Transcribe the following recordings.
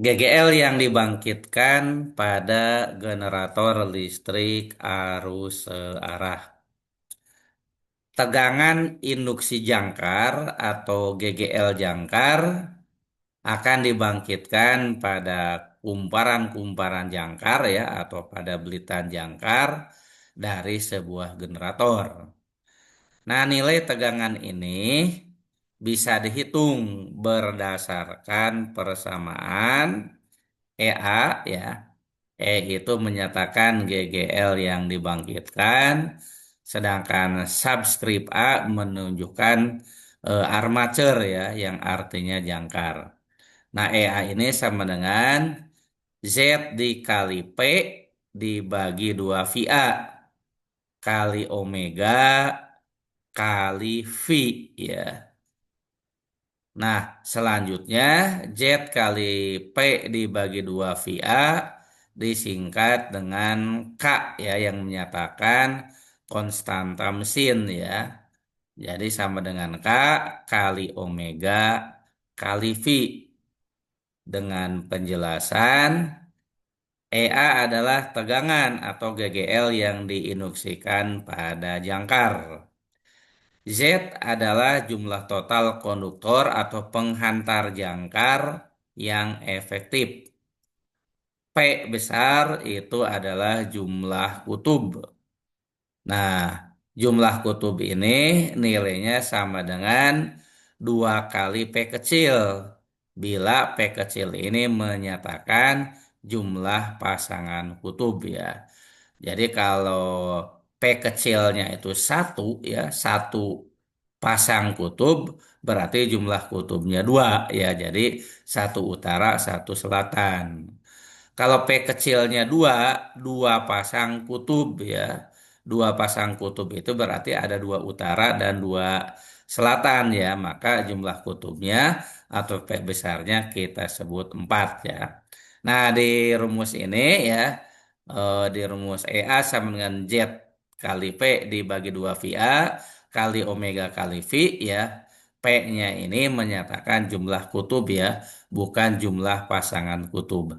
GGL yang dibangkitkan pada generator listrik arus searah. Tegangan induksi jangkar atau GGL jangkar akan dibangkitkan pada kumparan-kumparan jangkar ya atau pada belitan jangkar dari sebuah generator. Nah, nilai tegangan ini bisa dihitung berdasarkan persamaan EA ya. E itu menyatakan GGL yang dibangkitkan, sedangkan subskrip A menunjukkan armature ya, yang artinya jangkar. Nah, EA ini sama dengan Z dikali P dibagi 2 VA kali Omega kali V ya. Nah, selanjutnya Z kali P dibagi 2 VA disingkat dengan K ya yang menyatakan konstanta mesin ya. Jadi sama dengan K kali Omega kali V. Dengan penjelasan EA adalah tegangan atau GGL yang diinduksikan pada jangkar. Z adalah jumlah total konduktor atau penghantar jangkar yang efektif. P besar itu adalah jumlah kutub. Nah, jumlah kutub ini nilainya sama dengan 2 kali P kecil. Bila P kecil ini menyatakan jumlah pasangan kutub ya. Jadi kalau P kecilnya itu satu ya, satu pasang kutub berarti jumlah kutubnya dua ya. Jadi satu utara, satu selatan. Kalau P kecilnya dua, dua pasang kutub ya. Dua pasang kutub itu berarti ada dua utara dan dua selatan ya. Maka jumlah kutubnya atau P besarnya kita sebut 4 ya. Nah, di rumus ini ya, di rumus EA sama dengan Z kali P dibagi 2 VA kali Omega kali V ya. P-nya ini menyatakan jumlah kutub ya, bukan jumlah pasangan kutub.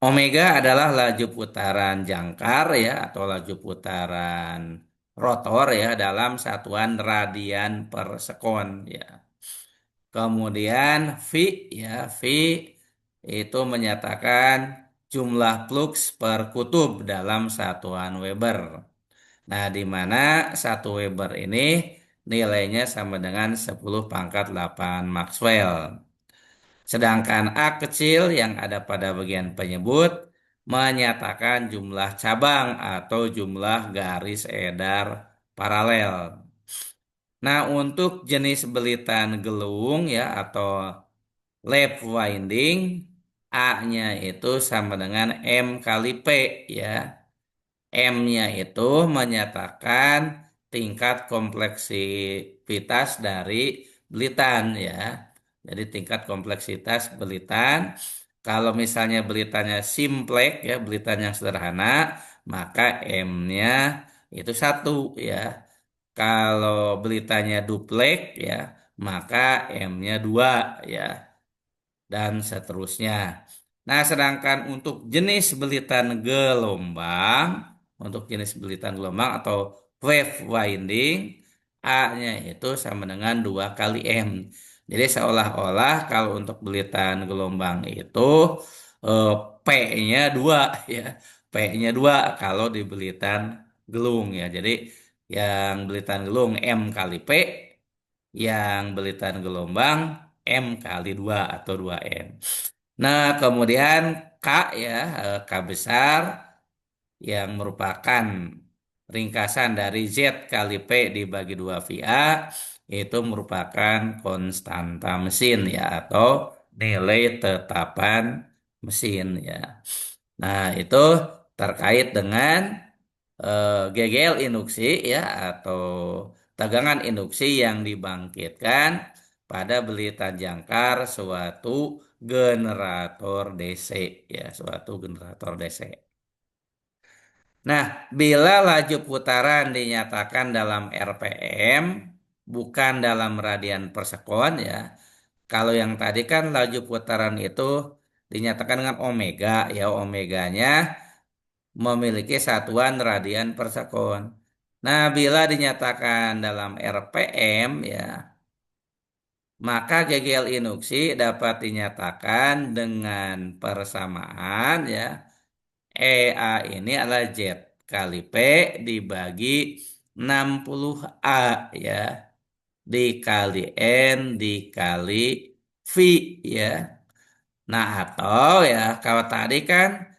Omega adalah laju putaran jangkar ya atau laju putaran rotor ya dalam satuan radian per sekon ya. Kemudian V ya, V itu menyatakan jumlah flux per kutub dalam satuan Weber. Nah, di mana 1 Weber ini nilainya sama dengan 10 pangkat 8 Maxwell. Sedangkan A kecil yang ada pada bagian penyebut menyatakan jumlah cabang atau jumlah garis edar paralel. Nah, untuk jenis belitan gelung ya atau lap winding, A-nya itu sama dengan M kali P ya. M-nya itu menyatakan tingkat kompleksitas dari belitan ya. Jadi tingkat kompleksitas belitan. Kalau misalnya belitannya simplex ya, belitan yang sederhana, maka M-nya itu 1 ya. Kalau belitannya duplex ya, maka M-nya 2 ya dan seterusnya. Nah, sedangkan untuk jenis belitan gelombang atau wave winding, A-nya itu sama dengan 2 kali M. Jadi seolah-olah kalau untuk belitan gelombang itu eh, P-nya 2 ya. P-nya 2 kalau di belitan gelung ya. Jadi yang belitan gelung M kali P, yang belitan gelombang M kali 2 atau 2M. Nah, kemudian K ya, K besar yang merupakan ringkasan dari Z kali P dibagi 2 VA itu merupakan konstanta mesin ya atau nilai tetapan mesin ya. Nah, itu terkait dengan GGL induksi ya atau tegangan induksi yang dibangkitkan pada belitan jangkar suatu generator DC ya, suatu generator DC. Nah, bila laju putaran dinyatakan dalam RPM bukan dalam radian per sekon ya. Kalau yang tadi kan laju putaran itu dinyatakan dengan omega ya, omeganya memiliki satuan radian per sekon. Nah, bila dinyatakan dalam RPM ya, maka GGL induksi dapat dinyatakan dengan persamaan ya, EA ini adalah Z kali P dibagi 60A ya, dikali N dikali V ya. Nah, atau ya kalau tadi kan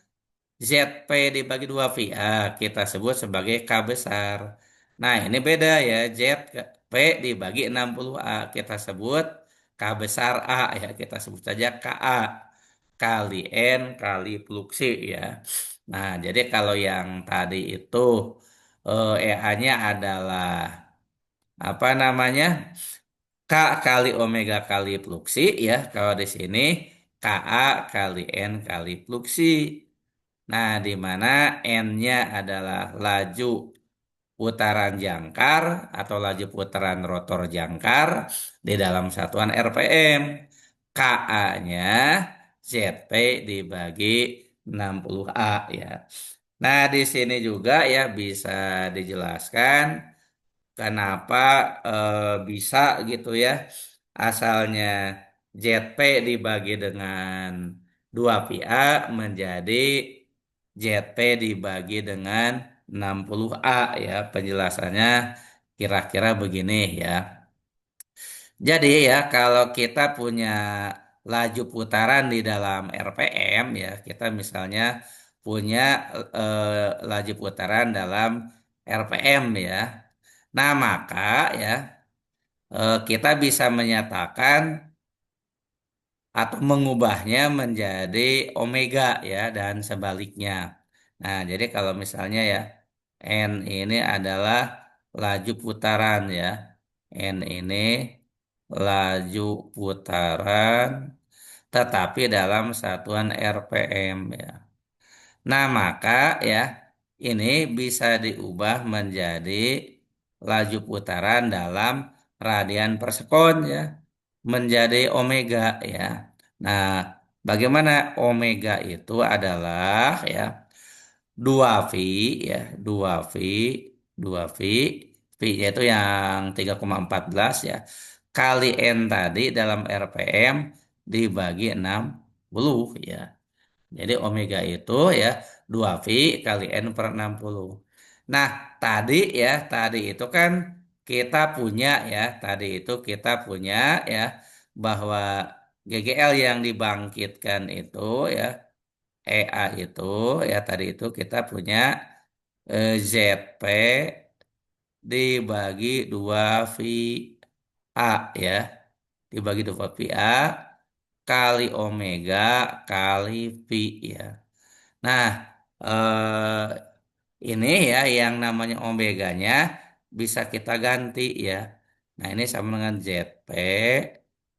ZP dibagi 2 VA kita sebut sebagai K besar. Nah, ini beda ya. ZP dibagi 60A kita sebut K besar A ya. Kita sebut saja KA kali N kali fluksi ya. Nah, jadi kalau yang tadi itu EA-nya adalah apa namanya? K kali omega kali fluksi ya. Kalau di sini KA kali N kali fluksi. Nah, di mana N-nya adalah laju putaran jangkar atau laju putaran rotor jangkar di dalam satuan RPM. KA-nya ZP dibagi 60A ya. Nah, di sini juga ya bisa dijelaskan kenapa bisa gitu ya. Asalnya ZP dibagi dengan 2PA menjadi ZP dibagi dengan 60A ya. Penjelasannya kira-kira begini ya. Jadi ya kalau kita punya laju putaran di dalam RPM ya, kita misalnya punya laju putaran dalam RPM ya. Nah, maka ya kita bisa menyatakan atau mengubahnya menjadi omega ya dan sebaliknya. Nah, jadi kalau misalnya ya N ini adalah laju putaran ya. N ini laju putaran tetapi dalam satuan RPM ya. Nah, maka ya ini bisa diubah menjadi laju putaran dalam radian per sekon ya, menjadi omega ya. Nah, bagaimana omega itu adalah ya 2V ya, 2V, 2V, V-nya itu yang 3,14 ya, kali N tadi dalam RPM dibagi 60 ya. Jadi omega itu ya 2V kali N per 60. Nah, tadi itu kan kita punya ya, tadi itu kita punya ya bahwa GGL yang dibangkitkan itu ya EA itu ya tadi itu kita punya ZP dibagi 2VA ya, dibagi 2VA kali omega kali V ya. Nah, eh, ini ya yang namanya omeganya bisa kita ganti ya. Nah, ini sama dengan ZP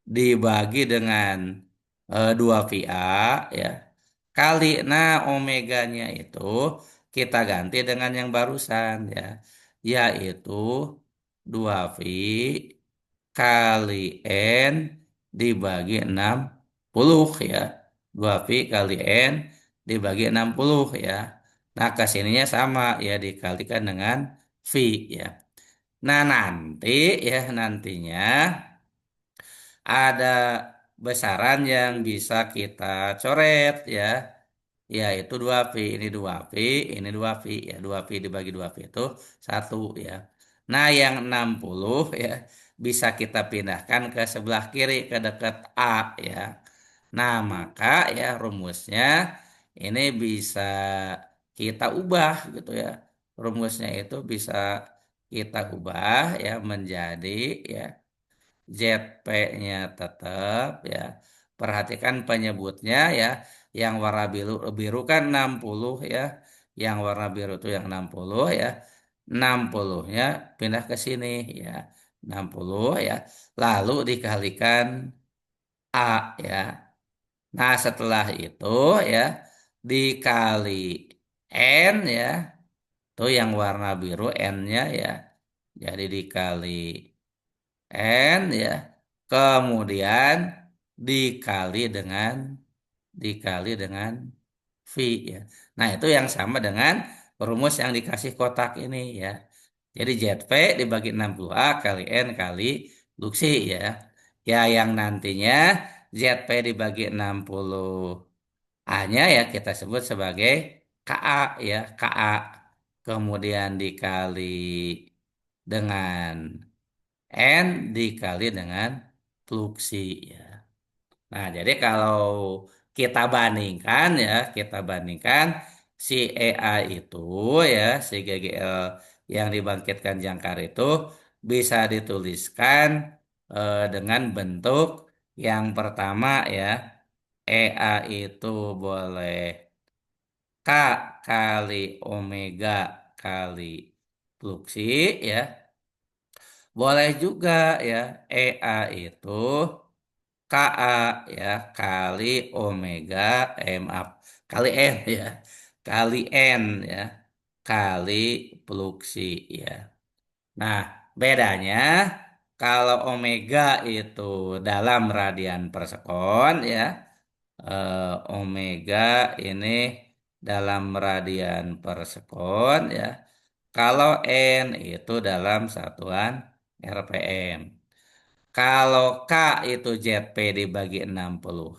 dibagi dengan 2VA ya. Kali, nah omeganya itu kita ganti dengan yang barusan ya. Yaitu 2V kali N dibagi 60 ya. 2V kali N dibagi 60 ya. Nah, kesininya sama ya dikalikan dengan V ya. Nah, nantinya ada besaran yang bisa kita coret ya. Yaitu 2V, ini 2V, ini 2V ya. 2V dibagi 2V itu 1 ya. Nah, yang 60 ya bisa kita pindahkan ke sebelah kiri ke dekat A ya. Nah, maka ya rumusnya ini bisa kita ubah gitu ya. Rumusnya itu bisa kita ubah ya menjadi ya ZP-nya tetap ya. Perhatikan penyebutnya ya. Yang warna biru biru kan 60 ya. Yang warna biru itu yang 60 ya. 60-nya pindah ke sini ya. 60 ya. Lalu dikalikan A ya. Nah, setelah itu ya dikali N ya. Itu yang warna biru N-nya ya. Jadi dikali N ya. Kemudian dikali dengan dikali dengan V ya. Nah, itu yang sama dengan rumus yang dikasih kotak ini ya. Jadi ZV dibagi 60A kali N kali Luxi ya. Ya, yang nantinya ZP dibagi 60A-nya ya kita sebut sebagai KA ya, KA. Kemudian dikali dengan N dikali dengan Fluxi ya. Nah, jadi kalau kita bandingkan ya, kita bandingkan si EA itu ya, si GGL yang dibangkitkan jangkar itu bisa dituliskan dengan bentuk yang pertama ya, EA itu boleh K kali omega kali fluksi ya. Boleh juga ya, EA itu KA ya kali omega maaf kali N ya kali N ya kali fluksi ya. Nah, bedanya kalau omega itu dalam radian per sekon ya, omega ini dalam radian per sekon ya. Kalau N itu dalam satuan RPM. Kalau K itu ZP dibagi 60.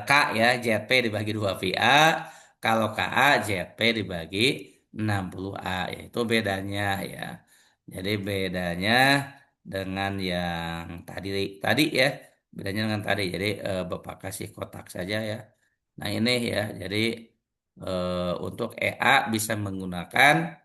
K ya, ZP dibagi 2 VA. Kalau KA, ZP dibagi 60A. Ya, itu bedanya ya. Jadi bedanya dengan yang tadi tadi ya. Bedanya dengan tadi. Jadi Bapak kasih kotak saja ya. Nah ini ya. Jadi untuk EA bisa menggunakan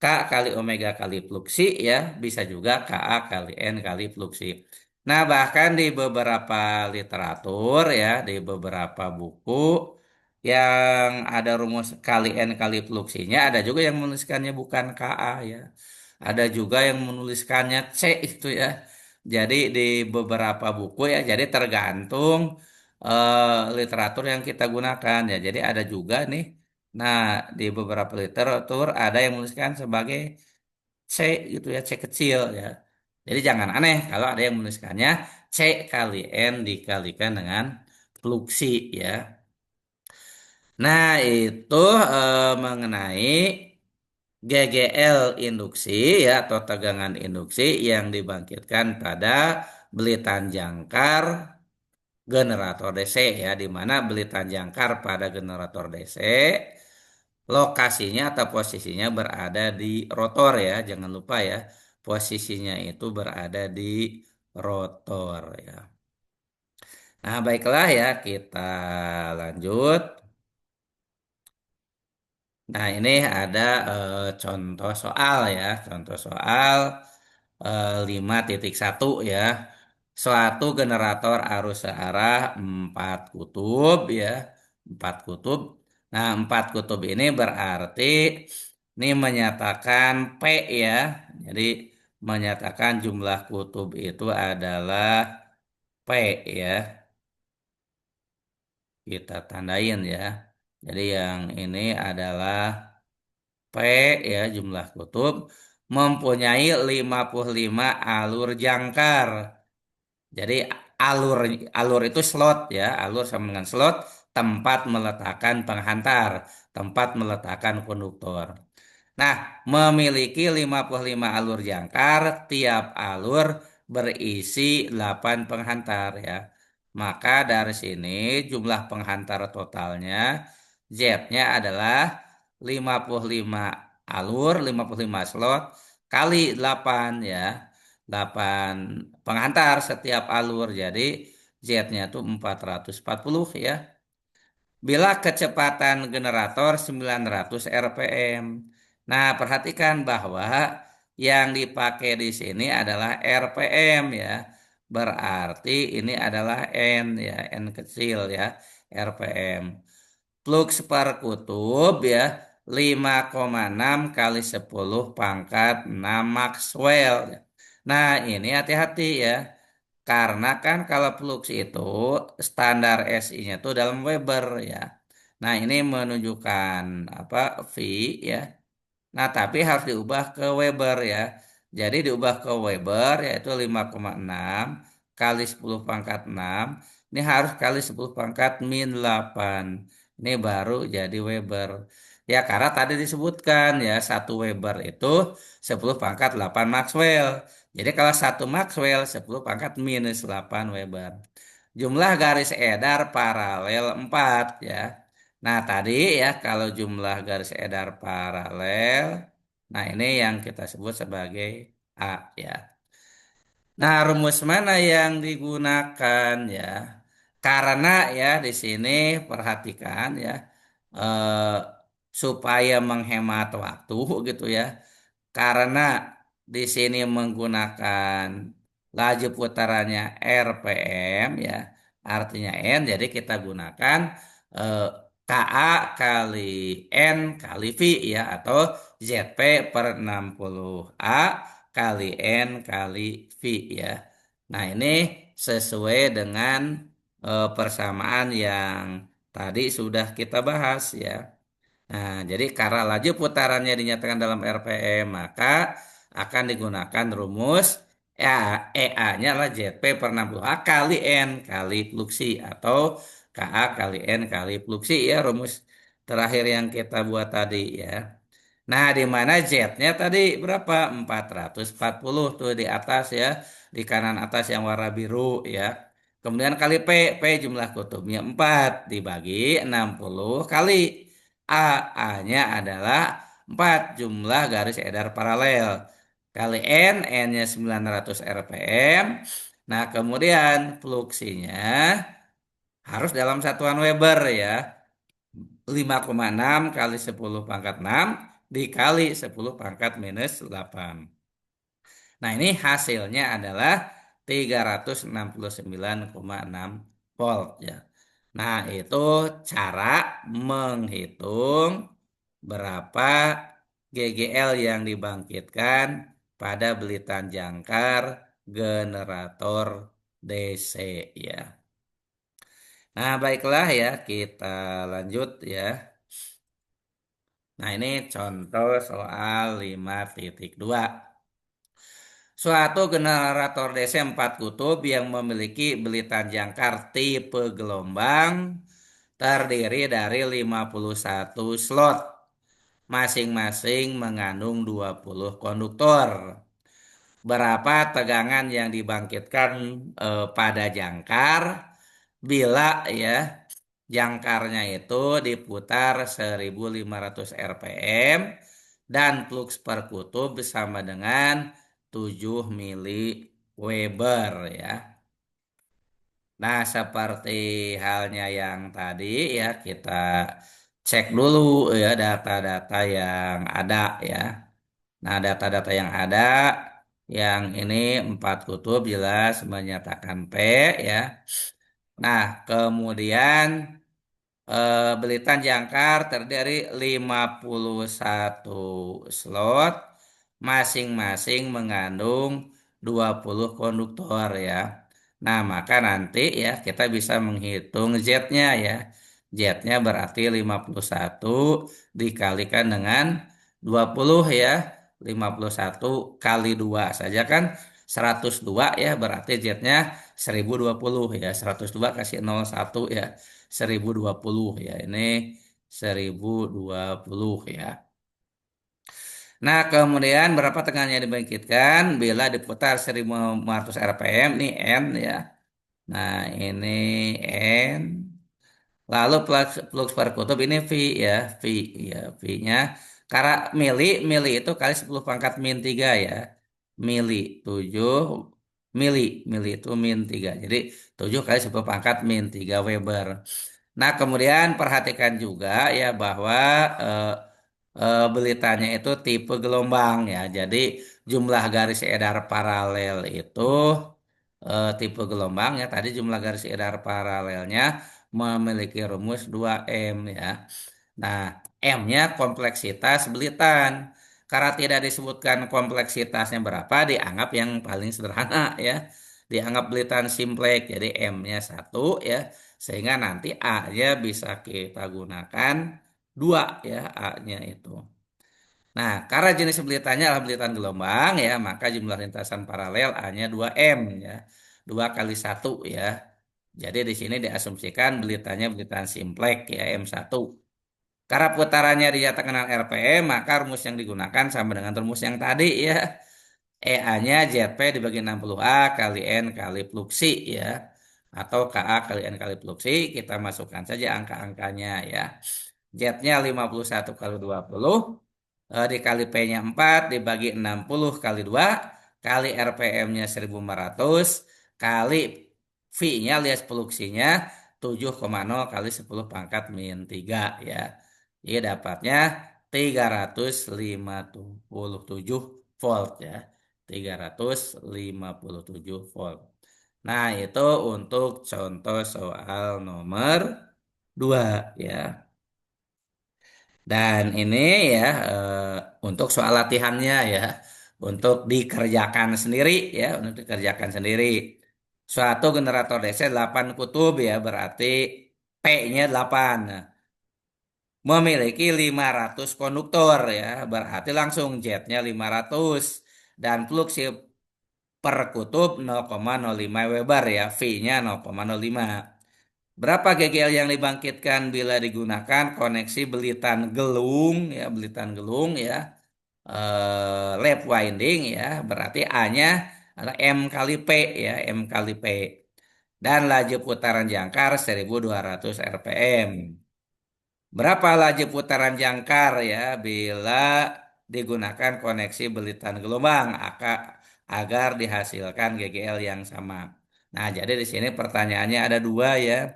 K kali omega kali fluksi ya, bisa juga Ka kali N kali fluksi. Nah, bahkan di beberapa literatur ya, di beberapa buku yang ada rumus kali N kali fluksinya, ada juga yang menuliskannya bukan Ka ya. Ada juga yang menuliskannya C itu ya. Jadi di beberapa buku ya, jadi tergantung literatur yang kita gunakan ya. Jadi ada juga nih. Nah, di beberapa literatur ada yang menuliskan sebagai C gitu ya, C kecil ya. Jadi jangan aneh kalau ada yang menuliskannya C kali N dikalikan dengan fluksi ya. Nah, itu mengenai GGL induksi ya atau tegangan induksi yang dibangkitkan pada belitan jangkar generator DC ya, di mana belitan jangkar pada generator DC lokasinya atau posisinya berada di rotor ya, jangan lupa ya, posisinya itu berada di rotor ya. Nah, baiklah ya, kita lanjut. Nah, ini ada contoh soal ya, contoh soal 5.1 ya. Suatu generator arus searah 4 kutub ya, 4 kutub. Nah, 4 kutub ini berarti ini menyatakan P ya. Jadi menyatakan jumlah kutub itu adalah P ya. Kita tandain ya. Jadi yang ini adalah P ya, jumlah kutub mempunyai 55 alur jangkar. Jadi alur alur itu slot ya, alur sama dengan slot, tempat meletakkan penghantar, tempat meletakkan konduktor. Nah, memiliki 55 alur jangkar, tiap alur berisi 8 penghantar ya. Maka dari sini jumlah penghantar totalnya Z-nya adalah 55 alur, 55 slot kali 8 ya. 8 penghantar setiap alur. Jadi Z-nya itu 440 ya. Bila kecepatan generator 900 RPM. Nah, perhatikan bahwa yang dipakai di sini adalah RPM ya. Berarti ini adalah N ya, N kecil ya, RPM. Flux per kutub ya 5,6 kali 10 pangkat 6 Maxwell. Nah, ini hati-hati ya. Karena kan kalau flux itu standar SI-nya itu dalam Weber ya. Nah, ini menunjukkan apa V ya. Nah, tapi harus diubah ke Weber ya. Jadi diubah ke Weber yaitu 5,6 kali 10 pangkat 6, ini harus kali 10 pangkat min 8. Ini baru jadi Weber. Ya, karena tadi disebutkan ya, 1 Weber itu 10 pangkat 8 Maxwell. Jadi kalau 1 Maxwell 10 pangkat minus 8 Weber. Jumlah garis edar paralel 4 ya. Nah, tadi ya kalau jumlah garis edar paralel, nah ini yang kita sebut sebagai A ya. Nah, rumus mana yang digunakan ya? Karena ya di sini perhatikan ya, eh, supaya menghemat waktu gitu ya. Karena di sini menggunakan laju putarannya RPM ya, artinya N, jadi kita gunakan eh, KA kali N kali V ya, atau ZP per 60A kali N kali V ya. Nah, ini sesuai dengan persamaan yang tadi sudah kita bahas ya. Nah, jadi karena laju putarannya dinyatakan dalam RPM, maka akan digunakan rumus ya, EA-nya adalah ZP per 60A kali N kali fluksi, atau KA kali N kali fluksi ya, rumus terakhir yang kita buat tadi ya. Nah, di mana Z-nya tadi berapa? 440 tuh di atas ya, di kanan atas yang warna biru ya. Kemudian kali P, P jumlah kutubnya 4 dibagi 60 kali A, A-nya adalah 4 jumlah garis edar paralel. Kali N, N-nya 900 RPM. Nah, kemudian fluksinya harus dalam satuan Weber ya. 5,6 kali 10 pangkat 6 dikali 10 pangkat minus 8. Nah, ini hasilnya adalah 369,6 volt ya. Nah, itu cara menghitung berapa GGL yang dibangkitkan pada belitan jangkar generator DC ya. Nah, baiklah ya, kita lanjut ya. Nah, ini contoh soal 5.2. Suatu generator DC 4 kutub yang memiliki belitan jangkar tipe gelombang terdiri dari 51 slot, masing-masing mengandung 20 konduktor. Berapa tegangan yang dibangkitkan pada jangkar bila ya jangkarnya itu diputar 1500 RPM dan flux per kutub sama dengan 7 mili Weber ya. Nah, seperti halnya yang tadi ya, kita cek dulu ya data-data yang ada ya. Nah, data-data yang ada, yang ini 4 kutub jelas menyatakan P ya. Nah, kemudian belitan jangkar terdiri 51 slot, masing-masing mengandung 20 konduktor ya. Nah, maka nanti ya kita bisa menghitung Z-nya ya. Z-nya berarti 51 dikalikan dengan 20 ya. 51 kali 2 saja kan 102 ya, berarti Z-nya 1020 ya. 102 kasih 01 ya. 1020 ya, ini 1020 ya. Nah, kemudian berapa tegangan yang dibangkitkan bila diputar 1500 RPM, ini N ya. Nah, ini N. Lalu flux per kutub ini V ya, V ya, V-nya karena mili itu kali 10 pangkat min 3 ya. Mili 7 mili, mili itu min 3. Jadi 7 kali 10 pangkat min 3 Weber. Nah, kemudian perhatikan juga ya bahwa belitanya itu tipe gelombang ya. Jadi jumlah garis edar paralel itu tipe gelombang ya. Tadi jumlah garis edar paralelnya memiliki rumus 2M ya. Nah, M-nya kompleksitas belitan. Karena tidak disebutkan kompleksitasnya berapa, dianggap yang paling sederhana ya. Dianggap belitan simplex, jadi M-nya 1 ya. Sehingga nanti A-nya bisa kita gunakan 2 ya, A-nya itu. Nah, karena jenis belitannya adalah belitan gelombang ya, maka jumlah lintasan paralel A-nya 2M ya. 2 kali satu ya. Jadi di sini diasumsikan belitanya belitan simplex ya M1. Karena putarannya dinyatakan RPM, maka rumus yang digunakan sama dengan rumus yang tadi ya. EA-nya ZP dibagi 60A kali N kali fluksi ya. Atau KA kali N kali fluksi, kita masukkan saja angka-angkanya ya. Z-nya 51 kali 20, dikali P-nya 4, dibagi 60 kali 2, kali RPM-nya 1500, kali V-nya alias fluksinya 7,0 kali 10 pangkat min 3 ya. Jadi dapatnya 357 volt ya. 357 volt. Nah, itu untuk contoh soal nomor 2 ya. Dan ini ya untuk soal latihannya ya. Untuk dikerjakan sendiri ya, untuk dikerjakan sendiri. Suatu generator DC 8 kutub ya, berarti P-nya 8. Nah, memiliki 500 konduktor ya, berarti langsung Z-nya 500 dan fluksi per kutub 0,05 Weber ya, V-nya 0,05. Berapa GGL yang dibangkitkan bila digunakan koneksi belitan gelung ya, belitan gelung ya, lap winding ya, berarti A-nya adalah M kali P ya, M kali P. Dan laju putaran jangkar 1200 RPM. Berapa laju putaran jangkar ya bila digunakan koneksi belitan gelombang agar dihasilkan GGL yang sama. Nah, jadi di sini pertanyaannya ada dua ya.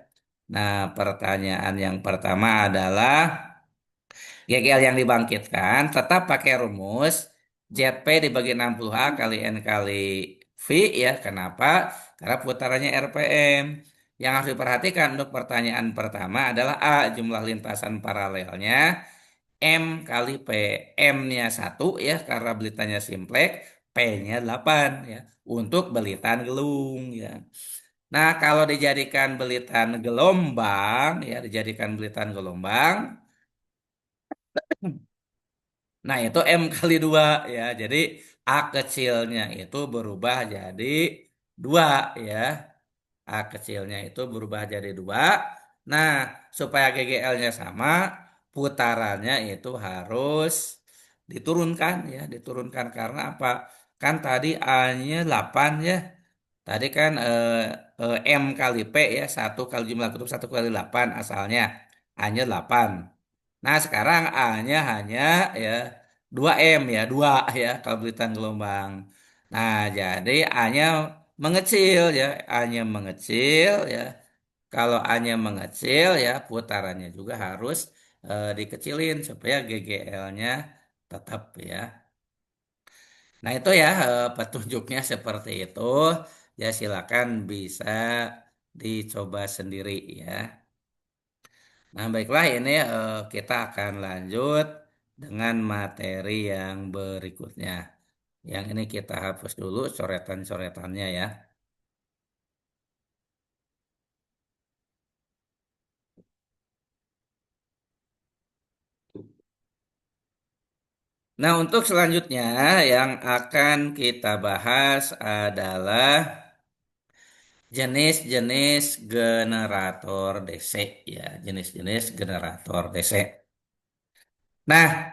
Nah, pertanyaan yang pertama adalah GGL yang dibangkitkan tetap pakai rumus ZP dibagi 60A kali N kali V ya. Kenapa? Karena putarannya RPM. Yang harus diperhatikan untuk pertanyaan pertama adalah A, jumlah lintasan paralelnya, M kali P. M-nya 1 ya karena belitannya simplex, P-nya 8 ya untuk belitan gelung ya. Nah, kalau dijadikan belitan gelombang ya, dijadikan belitan gelombang, nah itu M kali 2 ya. Jadi A kecilnya itu berubah jadi 2 ya. A kecilnya itu berubah jadi 2. Nah, supaya GGL-nya sama, putarannya itu harus diturunkan ya, diturunkan karena apa? Kan tadi A-nya 8 ya. Tadi kan M kali P ya, satu kali jumlah kutub 1 kali 8 asalnya. A-nya 8. Nah, sekarang A-nya hanya ya 2M ya, 2 ya kalau belitan gelombang. Nah, jadi A-nya mengecil ya, A-nya mengecil ya. Kalau A-nya mengecil ya, putarannya juga harus dikecilin supaya GGL-nya tetap ya. Nah, itu ya petunjuknya seperti itu. Ya, silakan bisa dicoba sendiri ya. Nah, baiklah ini kita akan lanjut dengan materi yang berikutnya. Yang ini kita hapus dulu coretan-coretannya ya. Nah, untuk selanjutnya yang akan kita bahas adalah jenis-jenis generator DC ya, jenis-jenis generator DC. Nah,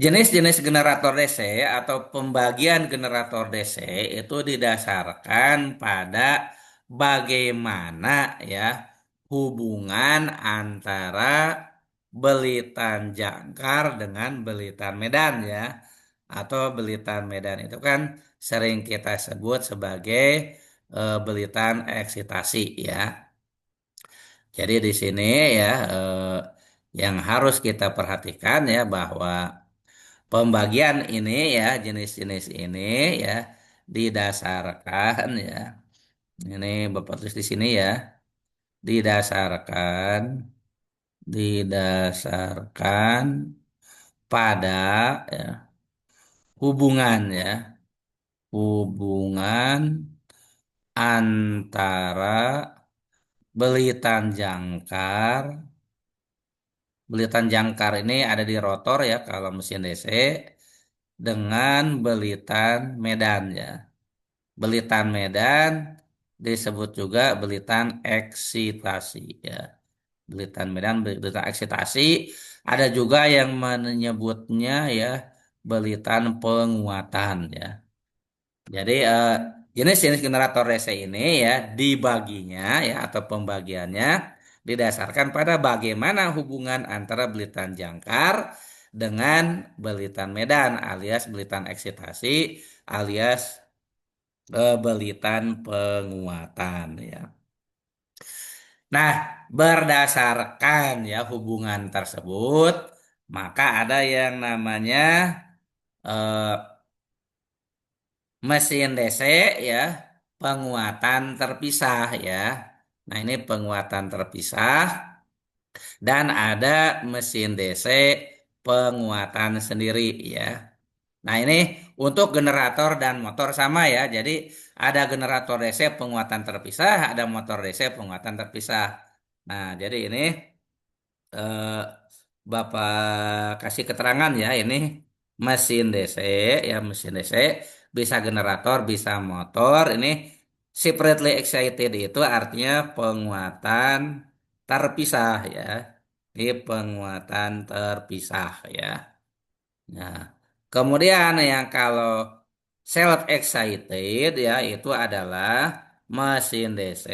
jenis-jenis generator DC atau pembagian generator DC itu didasarkan pada bagaimana ya hubungan antara belitan jangkar dengan belitan medan ya. Atau belitan medan itu kan sering kita sebut sebagai belitan eksitasi ya. Jadi di sini ya yang harus kita perhatikan ya bahwa pembagian ini ya jenis-jenis ini ya didasarkan ya. Ini Bapak tulis di sini ya. Didasarkan didasarkan pada ya, hubungan ya. Hubungan antara belitan jangkar. Belitan jangkar ini ada di rotor ya kalau mesin DC dengan belitan medan ya. Belitan Medan disebut juga belitan eksitasi ya. Belitan Medan, belitan eksitasi. Ada juga yang menyebutnya ya belitan penguatan ya. Jadi jenis-jenis generator DC ini ya dibaginya ya atau pembagiannya didasarkan pada bagaimana hubungan antara belitan jangkar dengan belitan Medan alias belitan eksitasi alias belitan penguatan ya. Nah, berdasarkan ya hubungan tersebut, maka ada yang namanya eh, mesin DC ya, penguatan terpisah ya. Nah, ini penguatan terpisah dan ada mesin DC penguatan sendiri ya. Nah, ini untuk generator dan motor sama ya. Jadi, ada generator DC penguatan terpisah, ada motor DC penguatan terpisah. Nah, jadi ini eh, Bapak kasih keterangan ya, ini mesin DC ya, mesin DC bisa generator, bisa motor. Ini separately excited itu artinya penguatan terpisah ya. Ini penguatan terpisah ya. Nah, kemudian yang kalau self excited ya itu adalah mesin DC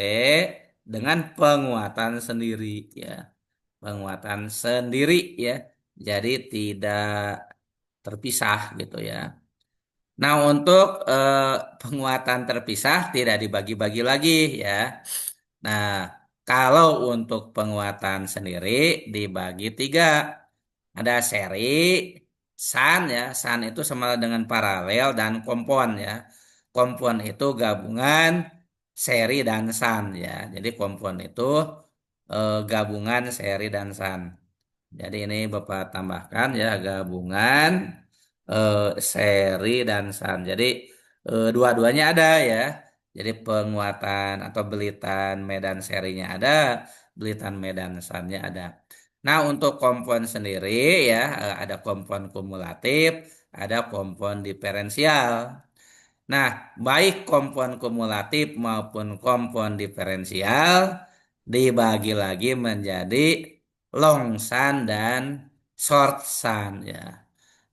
dengan penguatan sendiri ya. Penguatan sendiri ya. Jadi tidak terpisah gitu ya. Nah, untuk penguatan terpisah tidak dibagi-bagi lagi ya. Nah, kalau untuk penguatan sendiri dibagi tiga. Ada seri, SAN ya. SAN itu sama dengan paralel dan kompon ya. Kompon itu gabungan seri dan SAN ya. Jadi kompon itu gabungan seri dan SAN. Jadi ini Bapak tambahkan ya gabungan seri dan SAN. Jadi dua-duanya ada ya. Jadi penguatan atau belitan medan serinya ada, belitan medan SAN-nya ada. Nah, untuk kompon sendiri ya ada kompon kumulatif, ada kompon diferensial. Nah, baik kompon kumulatif maupun kompon diferensial dibagi lagi menjadi long sum dan short sum ya.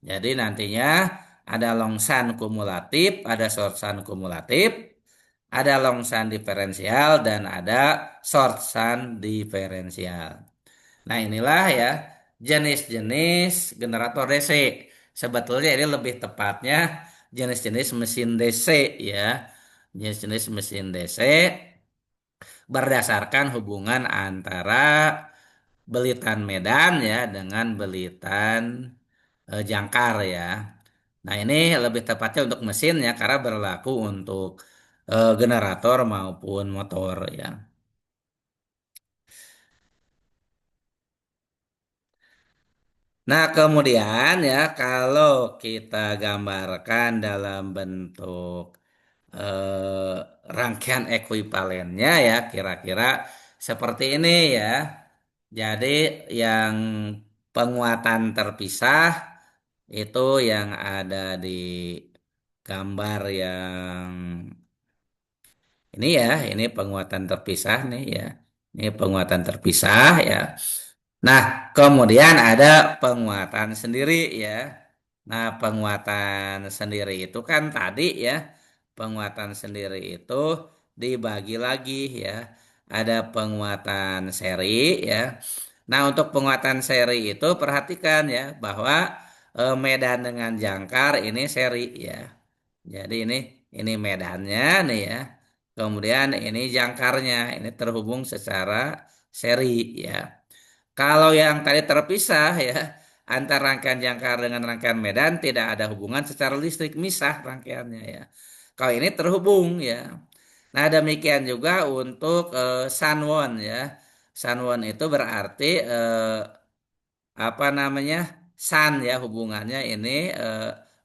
Jadi nantinya ada long sum kumulatif, ada short sum kumulatif, ada long sum diferensial dan ada short sum diferensial. Nah, inilah ya jenis-jenis generator DC. Sebetulnya ini lebih tepatnya jenis-jenis mesin DC ya. Jenis-jenis mesin DC berdasarkan hubungan antara belitan medan ya dengan belitan jangkar ya. Nah, ini lebih tepatnya untuk mesin ya karena berlaku untuk generator maupun motor ya. Nah, kemudian ya kalau kita gambarkan dalam bentuk eh, rangkaian ekuivalennya ya kira-kira seperti ini ya. Jadi yang penguatan terpisah itu yang ada di gambar yang ini ya, ini penguatan terpisah nih ya. Ini penguatan terpisah ya. Nah, kemudian ada penguatan sendiri ya. Nah, penguatan sendiri itu kan tadi ya, penguatan sendiri itu dibagi lagi ya. Ada penguatan seri ya. Nah, untuk penguatan seri itu perhatikan ya bahwa medan dengan jangkar ini seri ya. Jadi ini medannya nih ya. Kemudian ini jangkarnya, ini terhubung secara seri ya. Kalau yang tadi terpisah ya, antara rangkaian jangkar dengan rangkaian medan tidak ada hubungan secara listrik, misah rangkaiannya ya. Kalau ini terhubung ya. Nah, demikian juga untuk Sunwon ya. Sunwon itu berarti apa namanya? Sun ya hubungannya ini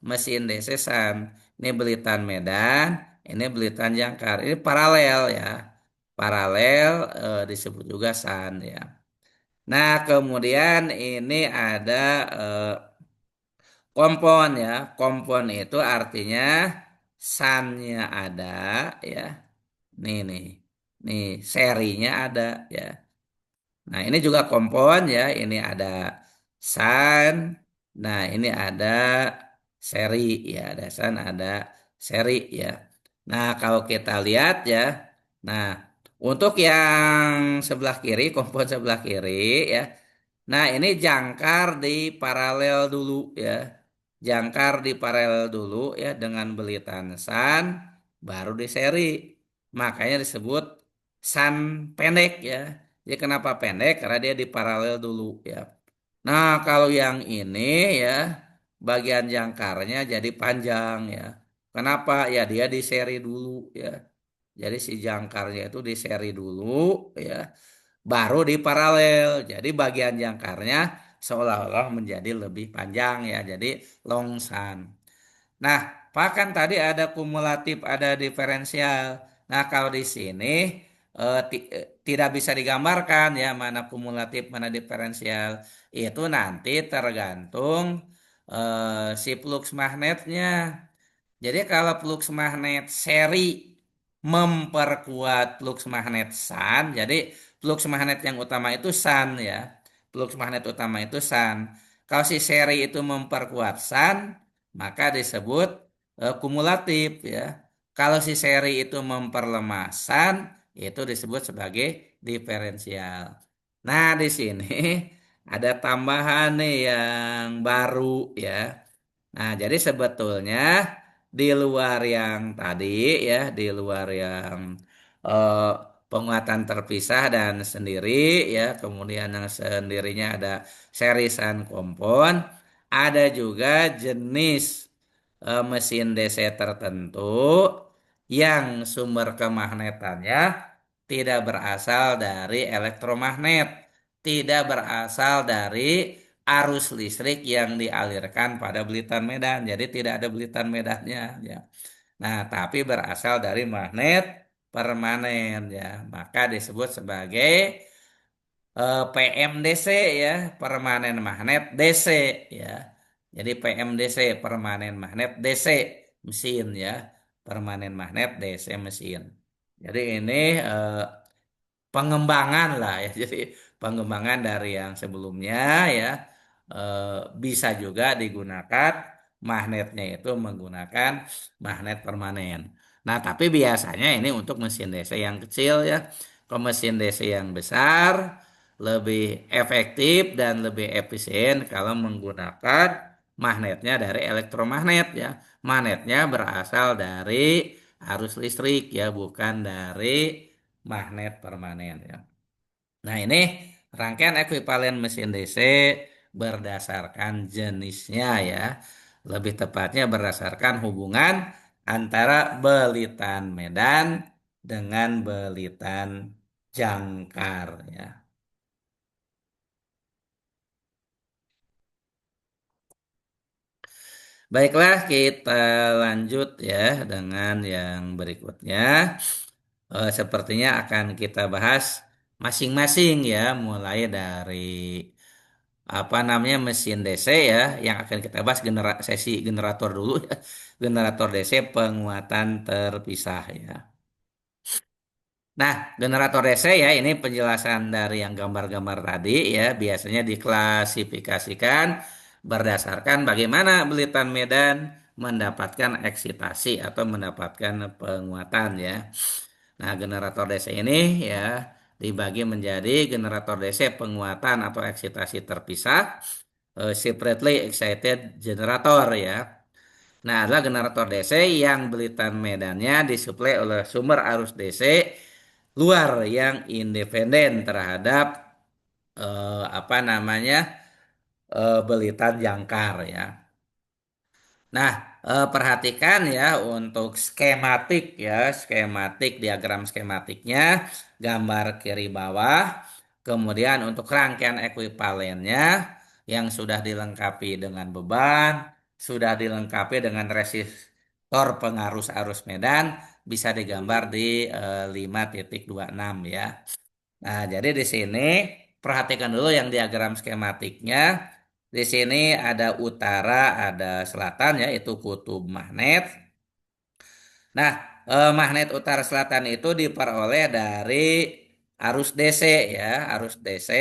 mesin DC Sun. Ini belitan medan, ini belitan jangkar. Ini paralel ya. Paralel disebut juga Sun ya. Nah, kemudian ini ada kompon ya. Kompon itu artinya sunnya ada ya. Nih nih. Nih serinya ada ya. Nah, ini juga kompon ya. Ini ada sun. Nah, ini ada seri ya. Ada sun, ada seri ya. Nah, kalau kita lihat ya. Nah, untuk yang sebelah kiri, kompon sebelah kiri ya. Nah, ini jangkar di paralel dulu ya. Jangkar di paralel dulu ya dengan belitan sun, baru di seri. Makanya disebut sun pendek ya. Jadi kenapa pendek? Karena dia di paralel dulu ya. Nah, kalau yang ini ya, bagian jangkarnya jadi panjang ya. Kenapa? Ya dia di seri dulu ya. Jadi si jangkarnya itu di seri dulu ya, baru di paralel. Jadi bagian jangkarnya seolah-olah menjadi lebih panjang ya. Jadi longsan. Nah, Pak kan tadi ada kumulatif, ada diferensial. Nah, kalau di sini tidak bisa digambarkan ya mana kumulatif, mana diferensial. Itu nanti tergantung si flux magnetnya. Jadi kalau flux magnet seri memperkuat flux magnet Sun, jadi flux magnet yang utama itu Sun ya. Flux magnet utama itu Sun. Kalau si seri itu memperkuat Sun, maka disebut kumulatif ya. Kalau si seri itu memperlemah Sun, itu disebut sebagai diferensial. Nah, di sini ada tambahan nih yang baru ya. Nah, jadi sebetulnya di luar yang tadi ya, di luar yang eh, penguatan terpisah dan sendiri ya, kemudian yang sendirinya ada serisan kompon, ada juga jenis mesin DC tertentu yang sumber kemagnetannya tidak berasal dari elektromagnet, tidak berasal dari arus listrik yang dialirkan pada belitan medan. Jadi tidak ada belitan medannya ya. Nah, tapi berasal dari magnet permanen ya. Maka disebut sebagai PMDC ya, permanen magnet DC ya. Jadi PMDC permanen magnet DC mesin ya. Permanen magnet DC mesin. Jadi ini pengembangan lah ya. Jadi pengembangan dari yang sebelumnya ya, bisa juga digunakan magnetnya itu menggunakan magnet permanen. Nah, tapi biasanya ini untuk mesin DC yang kecil ya. Ke mesin DC yang besar lebih efektif dan lebih efisien kalau menggunakan magnetnya dari elektromagnet ya. Magnetnya berasal dari arus listrik ya, bukan dari magnet permanen ya. Nah, ini rangkaian ekuivalen mesin DC berdasarkan jenisnya ya. Lebih tepatnya berdasarkan hubungan antara belitan medan dengan belitan jangkar ya. Baiklah, kita lanjut ya dengan yang berikutnya. Sepertinya akan kita bahas masing-masing ya, mulai dari apa namanya mesin DC ya, yang akan kita bahas sesi generator dulu ya. Generator DC penguatan terpisah ya. Nah, generator DC ya, ini penjelasan dari yang gambar-gambar tadi ya, biasanya diklasifikasikan berdasarkan bagaimana belitan medan mendapatkan eksitasi atau mendapatkan penguatan ya. Nah, generator DC ini ya dibagi menjadi generator DC penguatan atau eksitasi terpisah, separately excited generator ya. Nah, adalah generator DC yang belitan medannya disuplai oleh sumber arus DC luar yang independen terhadap apa namanya belitan jangkar ya. Nah, perhatikan ya untuk skematik ya, skematik diagram skematiknya, gambar kiri bawah. Kemudian untuk rangkaian ekuivalennya yang sudah dilengkapi dengan beban, sudah dilengkapi dengan resistor pengarus arus medan, bisa digambar di 5,26 ya. Nah, jadi di sini perhatikan dulu yang diagram skematiknya. Di sini ada utara, ada selatan ya, itu kutub magnet. Nah, magnet utara selatan itu diperoleh dari arus DC ya, arus DC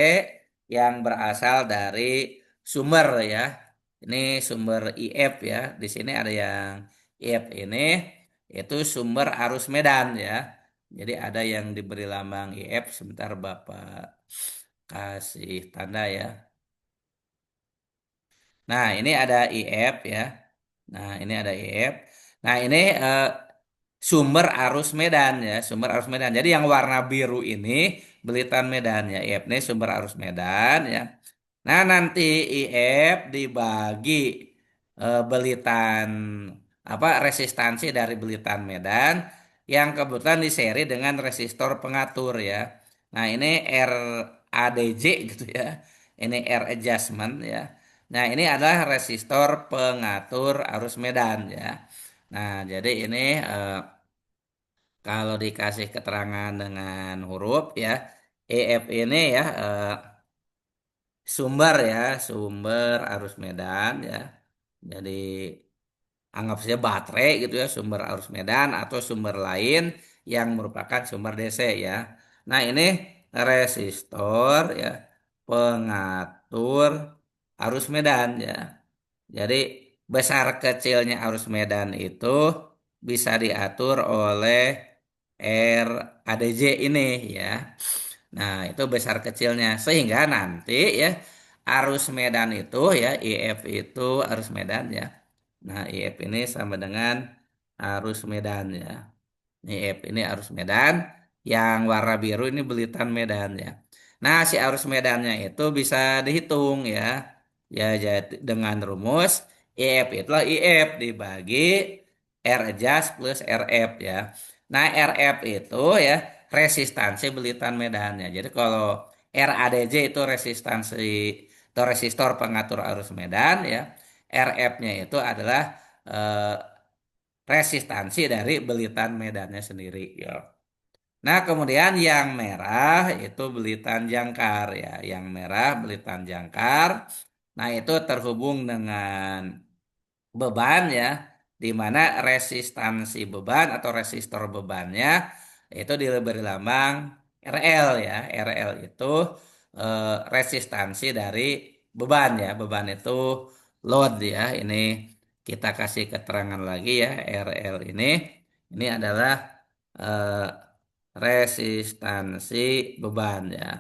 yang berasal dari sumber ya. Ini sumber IF ya. Di sini ada yang IF ini itu sumber arus medan ya. Jadi ada yang diberi lambang IF. Sebentar Bapak kasih tanda ya. Nah, ini ada IF ya. Nah, ini ada IF. Nah, ini sumber arus medan ya, sumber arus medan. Jadi yang warna biru ini belitan medan ya, IF ini sumber arus medan ya. Nah, nanti IF dibagi belitan apa resistansi dari belitan medan yang kebetulan diseri dengan resistor pengatur ya. Nah, ini RADJ gitu ya. Ini R adjustment ya. Nah, ini adalah resistor pengatur arus medan ya. Nah, jadi ini kalau dikasih keterangan dengan huruf ya, EF ini ya sumber ya, sumber arus medan ya. Jadi anggap saja baterai gitu ya, sumber arus medan atau sumber lain yang merupakan sumber DC ya. Nah, ini resistor ya, pengatur arus medan ya. Jadi besar kecilnya arus medan itu bisa diatur oleh RADJ ini ya. Nah, itu besar kecilnya sehingga nanti ya arus medan itu ya IF itu arus medan ya. Nah, IF ini sama dengan arus medan ya. IF ini arus medan, yang warna biru ini belitan medan ya. Nah, si arus medannya itu bisa dihitung ya. Ya, jadi dengan rumus IF itulah IF dibagi R adjust plus RF ya. Nah, RF itu ya resistansi belitan medannya. Jadi kalau RADJ itu resistansi atau resistor pengatur arus medan ya. RF-nya itu adalah eh, resistansi dari belitan medannya sendiri ya. Nah, kemudian yang merah itu belitan jangkar ya. Yang merah belitan jangkar. Nah, itu terhubung dengan beban ya, di mana resistansi beban atau resistor bebannya itu diberi lambang RL ya. RL itu resistansi dari beban ya. Beban itu load ya. Ini kita kasih keterangan lagi ya. RL ini adalah eh, resistansi beban ya.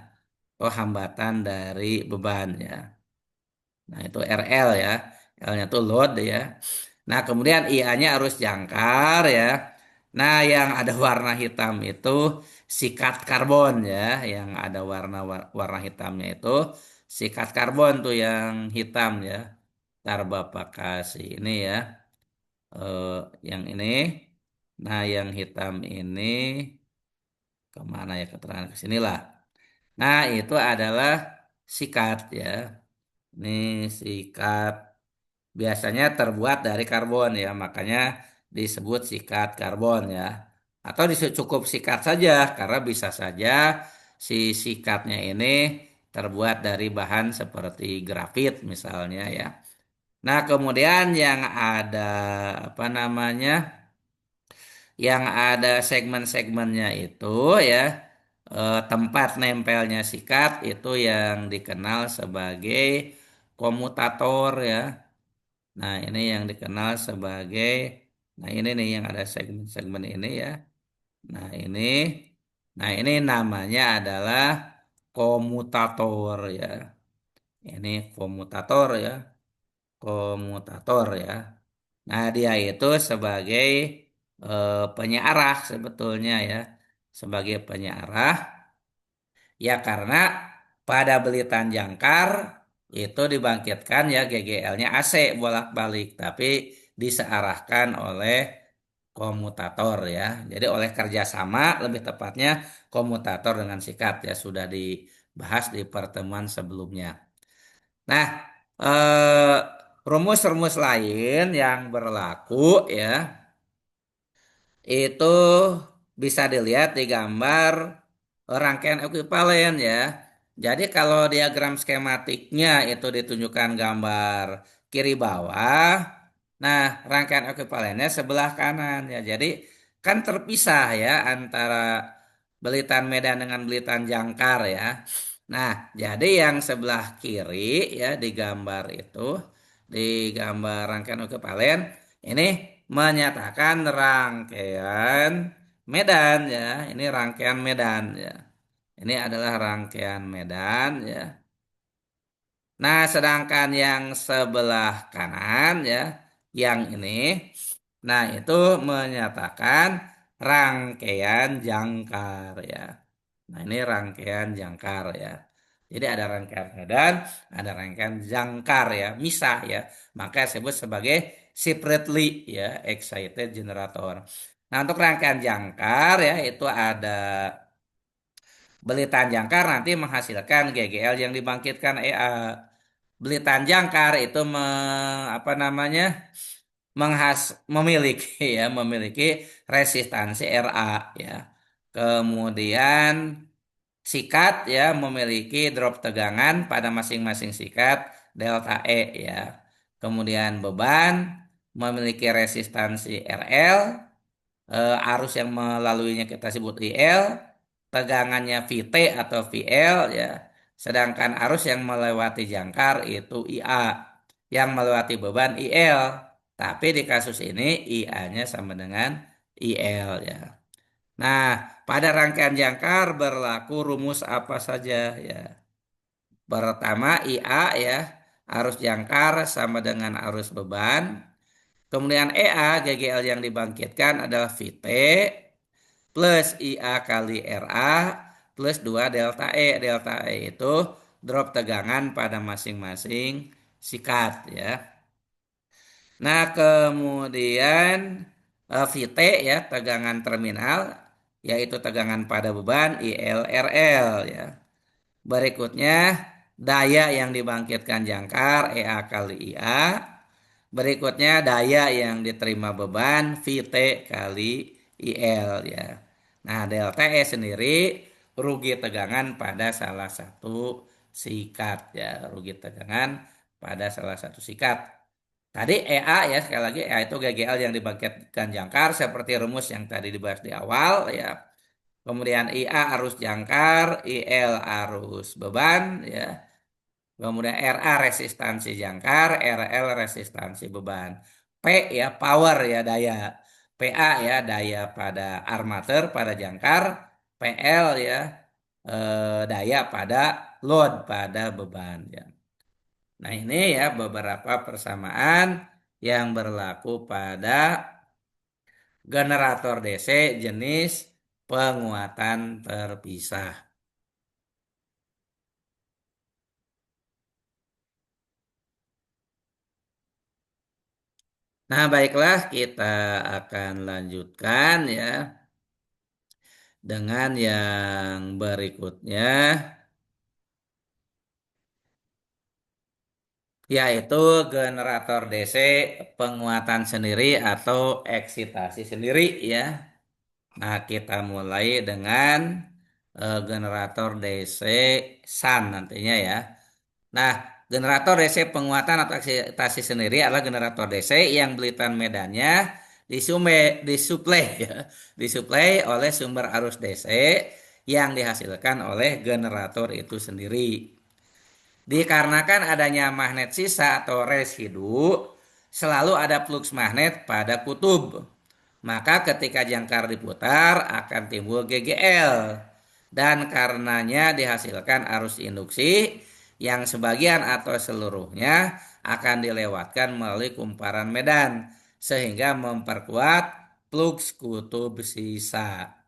Oh, hambatan dari beban ya. Nah, itu RL ya. L-nya itu load ya. Nah, kemudian IA-nya arus jangkar ya. Nah, yang ada warna hitam itu sikat karbon ya. Yang ada warna hitamnya itu sikat karbon tuh yang hitam ya. Ntar Bapak kasih ini ya. Eh, yang ini. Nah, yang hitam ini kemana ya keterangan ke sinilah. Nah, itu adalah sikat ya. Ini sikat biasanya terbuat dari karbon ya, makanya disebut sikat karbon ya. Atau cukup sikat saja, karena bisa saja si sikatnya ini terbuat dari bahan seperti grafit misalnya ya. Nah, kemudian yang ada apa namanya? Yang ada segmen-segmennya itu ya, tempat nempelnya sikat itu yang dikenal sebagai komutator ya. Nah, ini yang dikenal sebagai, nah ini nih yang ada segmen-segmen ini ya. Nah, ini namanya adalah komutator ya. Ini komutator ya, komutator ya. Nah, dia itu sebagai penyarah sebetulnya ya, sebagai penyarah. Ya karena pada belitan jangkar itu dibangkitkan ya GGL-nya AC bolak-balik tapi disearahkan oleh komutator ya. Jadi oleh kerjasama lebih tepatnya komutator dengan sikat ya sudah dibahas di pertemuan sebelumnya. Nah, eh, rumus-rumus lain yang berlaku ya itu bisa dilihat di gambar rangkaian ekuivalen ya. Jadi kalau diagram skematiknya itu ditunjukkan gambar kiri bawah, nah rangkaian ekuivalennya sebelah kanan ya. Jadi kan terpisah ya antara Belitan Medan dengan Belitan Jangkar ya. Nah, jadi yang sebelah kiri ya di gambar itu, di gambar rangkaian ekuivalen ini menyatakan rangkaian Medan ya. Ini rangkaian Medan ya. Ini adalah rangkaian Medan ya. Nah, sedangkan yang sebelah kanan ya, yang ini, nah itu menyatakan rangkaian jangkar ya. Nah, ini rangkaian jangkar ya. Jadi ada rangkaian medan, ada rangkaian jangkar ya, misah ya. Maka disebut sebagai separately ya, excited generator. Nah, untuk rangkaian jangkar ya, itu ada belitan jangkar nanti menghasilkan GGL yang dibangkitkan EA. Belitan jangkar itu apa namanya memiliki ya memiliki resistansi Ra ya. Kemudian sikat ya memiliki drop tegangan pada masing-masing sikat delta E ya. Kemudian beban memiliki resistansi RL, arus yang melaluinya kita sebut IL, tegangannya VT atau VL ya. Sedangkan arus yang melewati jangkar itu IA, yang melewati beban IL. Tapi di kasus ini IA-nya sama dengan IL ya. Nah, pada rangkaian jangkar berlaku rumus apa saja ya? Pertama IA ya, arus jangkar sama dengan arus beban. Kemudian EA, GGL yang dibangkitkan adalah VT plus IA kali RA plus 2 delta E. Delta E itu drop tegangan pada masing-masing sikat ya. Nah, kemudian VT ya, tegangan terminal yaitu tegangan pada beban ILRL ya. Berikutnya daya yang dibangkitkan jangkar EA kali IA. Berikutnya daya yang diterima beban VT kali IL ya. Nah, delta E sendiri rugi tegangan pada salah satu sikat ya, rugi tegangan pada salah satu sikat. Tadi EA ya, sekali lagi EA itu GGL yang dibangkitkan jangkar seperti rumus yang tadi dibahas di awal ya. Kemudian IA arus jangkar, IL arus beban ya. Kemudian RA resistansi jangkar, RL resistansi beban. P ya power ya daya. PA ya daya pada armatur pada jangkar, PL ya daya pada load pada beban ya. Nah, ini ya beberapa persamaan yang berlaku pada generator DC jenis penguatan terpisah. Nah, baiklah kita akan lanjutkan ya dengan yang berikutnya, yaitu generator DC penguatan sendiri atau eksitasi sendiri ya. Nah, kita mulai dengan generator DC SUN nantinya ya. Nah, generator DC penguatan atau eksitasi sendiri adalah generator DC yang belitan medannya disuplai ya, disuplai oleh sumber arus DC yang dihasilkan oleh generator itu sendiri. Dikarenakan adanya magnet sisa atau residu, selalu ada fluks magnet pada kutub. Maka ketika jangkar diputar akan timbul GGL. Dan karenanya dihasilkan arus induksi yang sebagian atau seluruhnya akan dilewatkan melalui kumparan medan. Sehingga memperkuat fluks kutub sisa.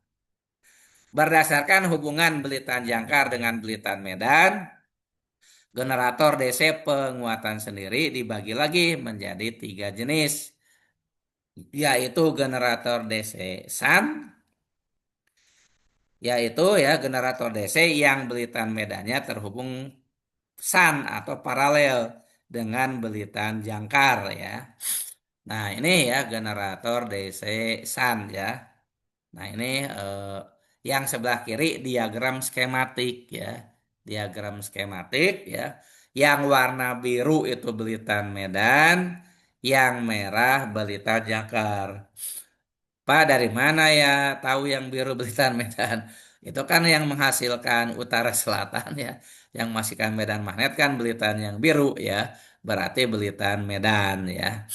Berdasarkan hubungan belitan jangkar dengan belitan medan, generator DC penguatan sendiri dibagi lagi menjadi 3 jenis, yaitu generator DC SUN, yaitu ya generator DC yang belitan medannya terhubung SUN atau paralel dengan belitan jangkar ya. Nah, ini ya generator DC SUN ya. Nah, ini yang sebelah kiri diagram skematik ya. Diagram skematik ya. Yang warna biru itu belitan medan, yang merah belitan jangkar. Pak, dari mana ya tahu yang biru Belitan Medan? Itu kan yang menghasilkan utara selatan ya. Yang menghasilkan Medan magnet kan Belitan yang biru ya. Berarti Belitan Medan ya.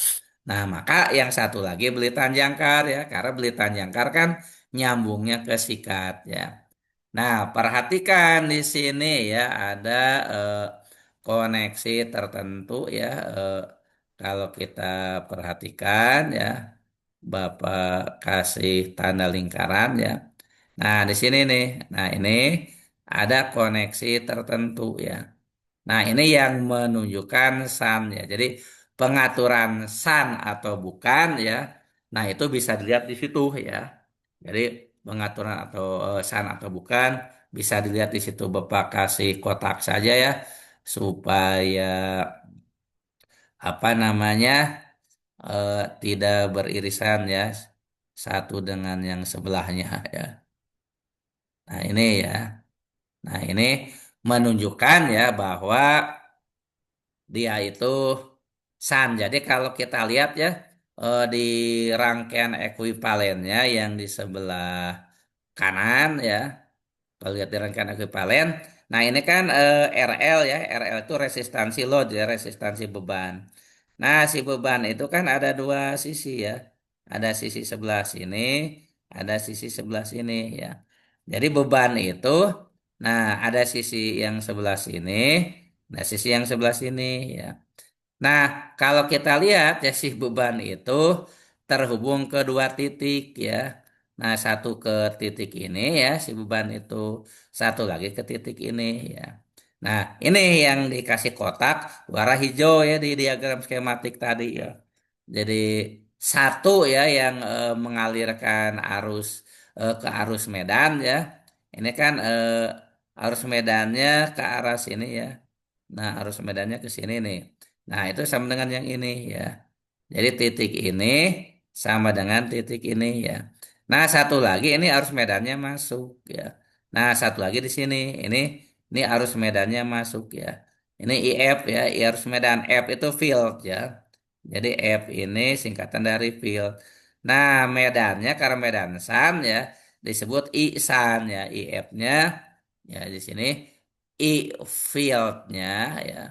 Nah, maka yang satu lagi Belitan Jangkar ya. Karena Belitan Jangkar kan nyambungnya ke Sikat ya. Nah, perhatikan di sini ya ada eh, koneksi tertentu ya. eh, Kalau kita perhatikan ya. Bapak kasih tanda lingkaran ya. Nah, di sini nih. Nah, ini ada koneksi tertentu ya. Nah, ini yang menunjukkan sun ya. Jadi, pengaturan sun atau bukan ya. Nah, itu bisa dilihat di situ ya. Jadi, pengaturan atau sun atau bukan bisa dilihat di situ. Bapak kasih kotak saja ya supaya apa namanya tidak beririsan ya satu dengan yang sebelahnya ya. Nah ini ya. Nah ini menunjukkan ya bahwa dia itu sun. Jadi kalau kita lihat ya di rangkaian ekuivalennya yang di sebelah kanan ya. Kalau lihat di rangkaian ekuivalen, nah ini kan RL ya, RL itu resistansi load ya, resistansi beban. Nah, si beban itu kan ada dua sisi ya. Ada sisi sebelah sini, ada sisi sebelah sini ya. Jadi beban itu, nah ada sisi yang sebelah sini, nah sisi yang sebelah sini ya. Nah, kalau kita lihat ya si beban itu terhubung ke dua titik ya. Nah, satu ke titik ini ya si beban itu, satu lagi ke titik ini ya. Nah, ini yang dikasih kotak warna hijau ya di diagram skematik tadi ya. Jadi satu ya yang mengalirkan arus ke arus medan ya. Ini kan arus medannya ke arah sini ya. Nah, arus medannya ke sini nih. Nah, itu sama dengan yang ini ya. Jadi titik ini sama dengan titik ini ya. Nah, satu lagi ini arus medannya masuk ya. Nah, satu lagi di sini. Ini arus medannya masuk ya. Ini IF ya, I arus medan. F itu field ya. Jadi F ini singkatan dari field. Nah, medannya karena medan sun ya disebut I sun ya. IF-nya ya di sini I fieldnya ya.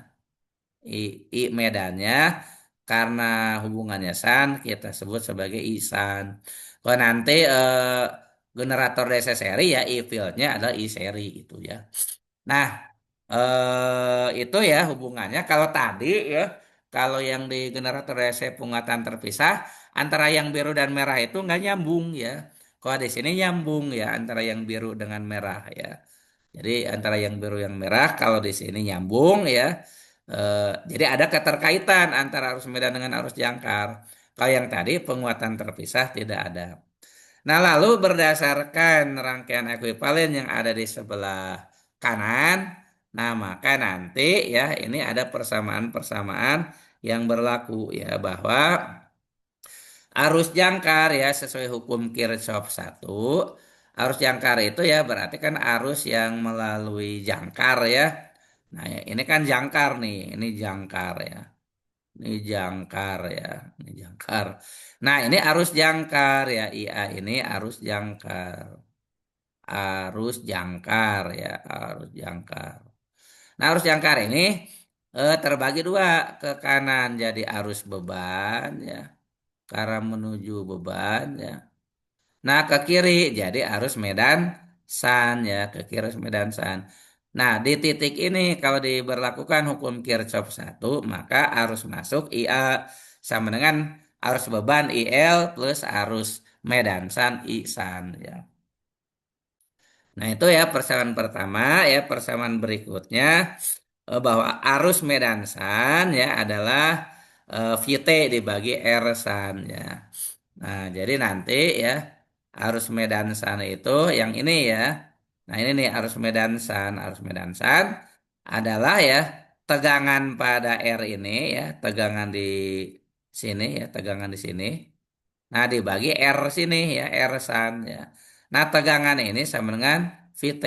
I medannya karena hubungannya san kita sebut sebagai isan. Kalau nanti generator DC seri ya I fieldnya adalah I seri itu ya. Nah, itu ya hubungannya. Kalau tadi ya, kalau yang di generator DC penguatan terpisah antara yang biru dan merah itu nggak nyambung ya. Kalau di sini nyambung ya antara yang biru dengan merah ya. Jadi antara yang biru yang merah kalau di sini nyambung ya. Jadi ada keterkaitan antara arus medan dengan arus jangkar. Kalau yang tadi penguatan terpisah tidak ada. Nah, lalu berdasarkan rangkaian ekuivalen yang ada di sebelah kanan, nah maka nanti ya ini ada persamaan-persamaan yang berlaku ya bahwa arus jangkar ya sesuai hukum Kirchhoff satu, arus jangkar itu ya berarti kan arus yang melalui jangkar ya. Nah, ya, ini kan jangkar nih, ini jangkar ya. Ini jangkar ya, ini jangkar. Nah, ini arus jangkar ya, IA ini arus jangkar. Arus jangkar ya, arus jangkar. Nah, arus jangkar ini terbagi dua ke kanan jadi arus beban ya, karena menuju beban ya. Nah, ke kiri jadi arus medan san ya, ke kiri arus medan san. Nah, di titik ini kalau diberlakukan hukum Kirchhoff satu maka arus masuk IA sama dengan arus beban IL plus arus medan san I san ya. Nah, itu ya persamaan pertama ya, persamaan berikutnya bahwa arus medan san ya adalah VT dibagi R san ya. Nah, jadi nanti ya arus medan san itu yang ini ya. Nah, ini nih arus medan san adalah ya tegangan pada R ini ya, tegangan di sini ya, tegangan di sini. Nah, dibagi R sini ya, R san ya. Nah, tegangan ini sama dengan VT.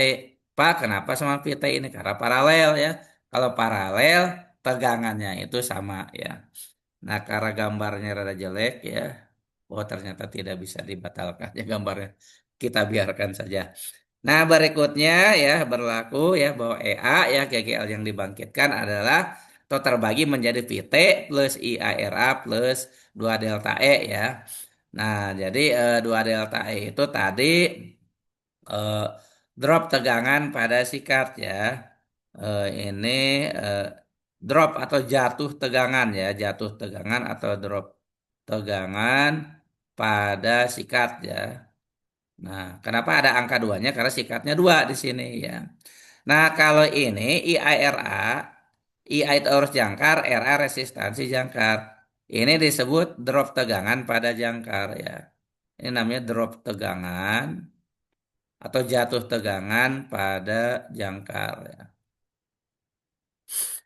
Pak, kenapa sama VT ini? Karena paralel ya. Kalau paralel, tegangannya itu sama ya. Nah, karena gambarnya rada jelek ya. Oh, ternyata tidak bisa dibatalkan ya gambarnya. Kita biarkan saja. Nah, berikutnya ya berlaku ya bahwa EA ya GGL yang dibangkitkan adalah atau terbagi menjadi VT plus IARA plus 2 delta E ya. Nah, jadi 2 delta E itu tadi eh, drop tegangan pada sikat ya. Ini eh, drop atau jatuh tegangan ya, jatuh tegangan atau drop tegangan pada sikat ya. Nah, kenapa ada angka duanya? Karena sikatnya dua di sini ya. Nah, kalau ini IARA, IA itu arus jangkar, RA resistansi jangkar. Ini disebut drop tegangan pada jangkar ya. Ini namanya drop tegangan atau jatuh tegangan pada jangkar ya.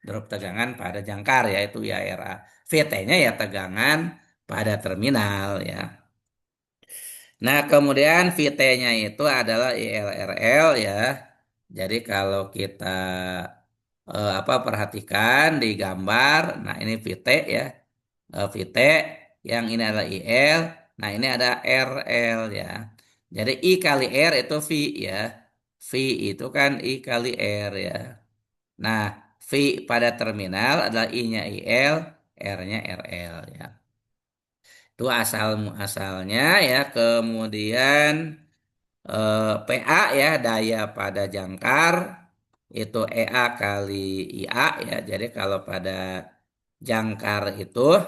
Drop tegangan pada jangkar ya itu IARA. VT-nya ya tegangan pada terminal ya. Nah, kemudian VT-nya itu adalah ILRL ya. Jadi kalau kita perhatikan di gambar, nah ini VT ya, VT yang ini adalah IL, nah ini ada RL ya. Jadi I kali R itu V ya. V itu kan I kali R ya. Nah, V pada terminal adalah I-nya IL, R-nya RL ya. Itu asal muasalnya ya. Kemudian PA ya daya pada jangkar itu EA kali IA ya. Jadi kalau pada jangkar itu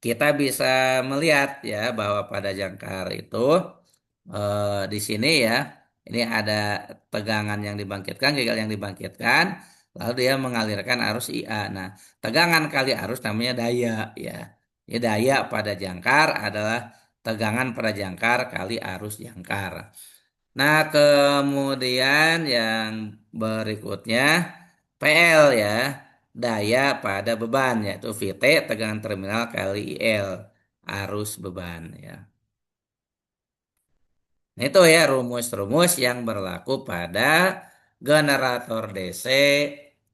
kita bisa melihat ya bahwa pada jangkar itu di sini ya ini ada tegangan yang dibangkitkan, gagal yang dibangkitkan, lalu dia mengalirkan arus IA. Nah, tegangan kali arus namanya daya ya. Ya daya pada jangkar adalah tegangan pada jangkar kali arus jangkar. Nah, kemudian yang berikutnya PL ya, daya pada beban yaitu VT tegangan terminal kali IL arus beban ya. Nah, itu ya rumus-rumus yang berlaku pada generator DC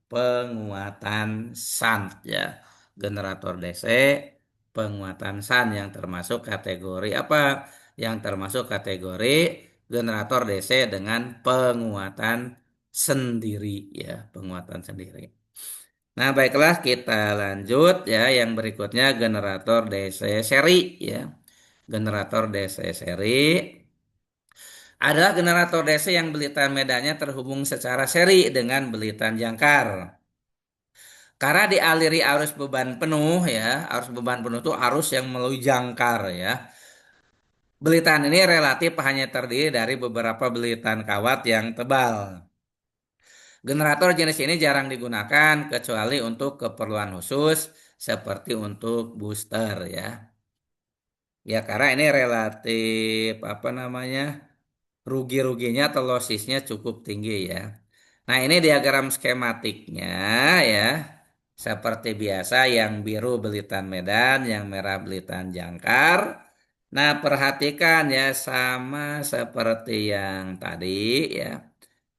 penguatan shunt ya. Generator DC penguatan shunt yang termasuk kategori apa? Yang termasuk kategori generator DC dengan penguatan sendiri ya, penguatan sendiri. Nah, baiklah kita lanjut ya yang berikutnya generator DC seri ya. Generator DC seri adalah generator DC yang belitan medannya terhubung secara seri dengan belitan jangkar. Karena dialiri arus beban penuh ya, arus beban penuh itu arus yang melalui jangkar ya. Belitan ini relatif hanya terdiri dari beberapa belitan kawat yang tebal. Generator jenis ini jarang digunakan kecuali untuk keperluan khusus seperti untuk booster ya. Ya karena ini relatif apa namanya? Rugi-ruginya atau lossisnya cukup tinggi ya. Nah, ini diagram skematiknya ya. Seperti biasa yang biru belitan medan, yang merah belitan jangkar. Nah, perhatikan ya sama seperti yang tadi ya.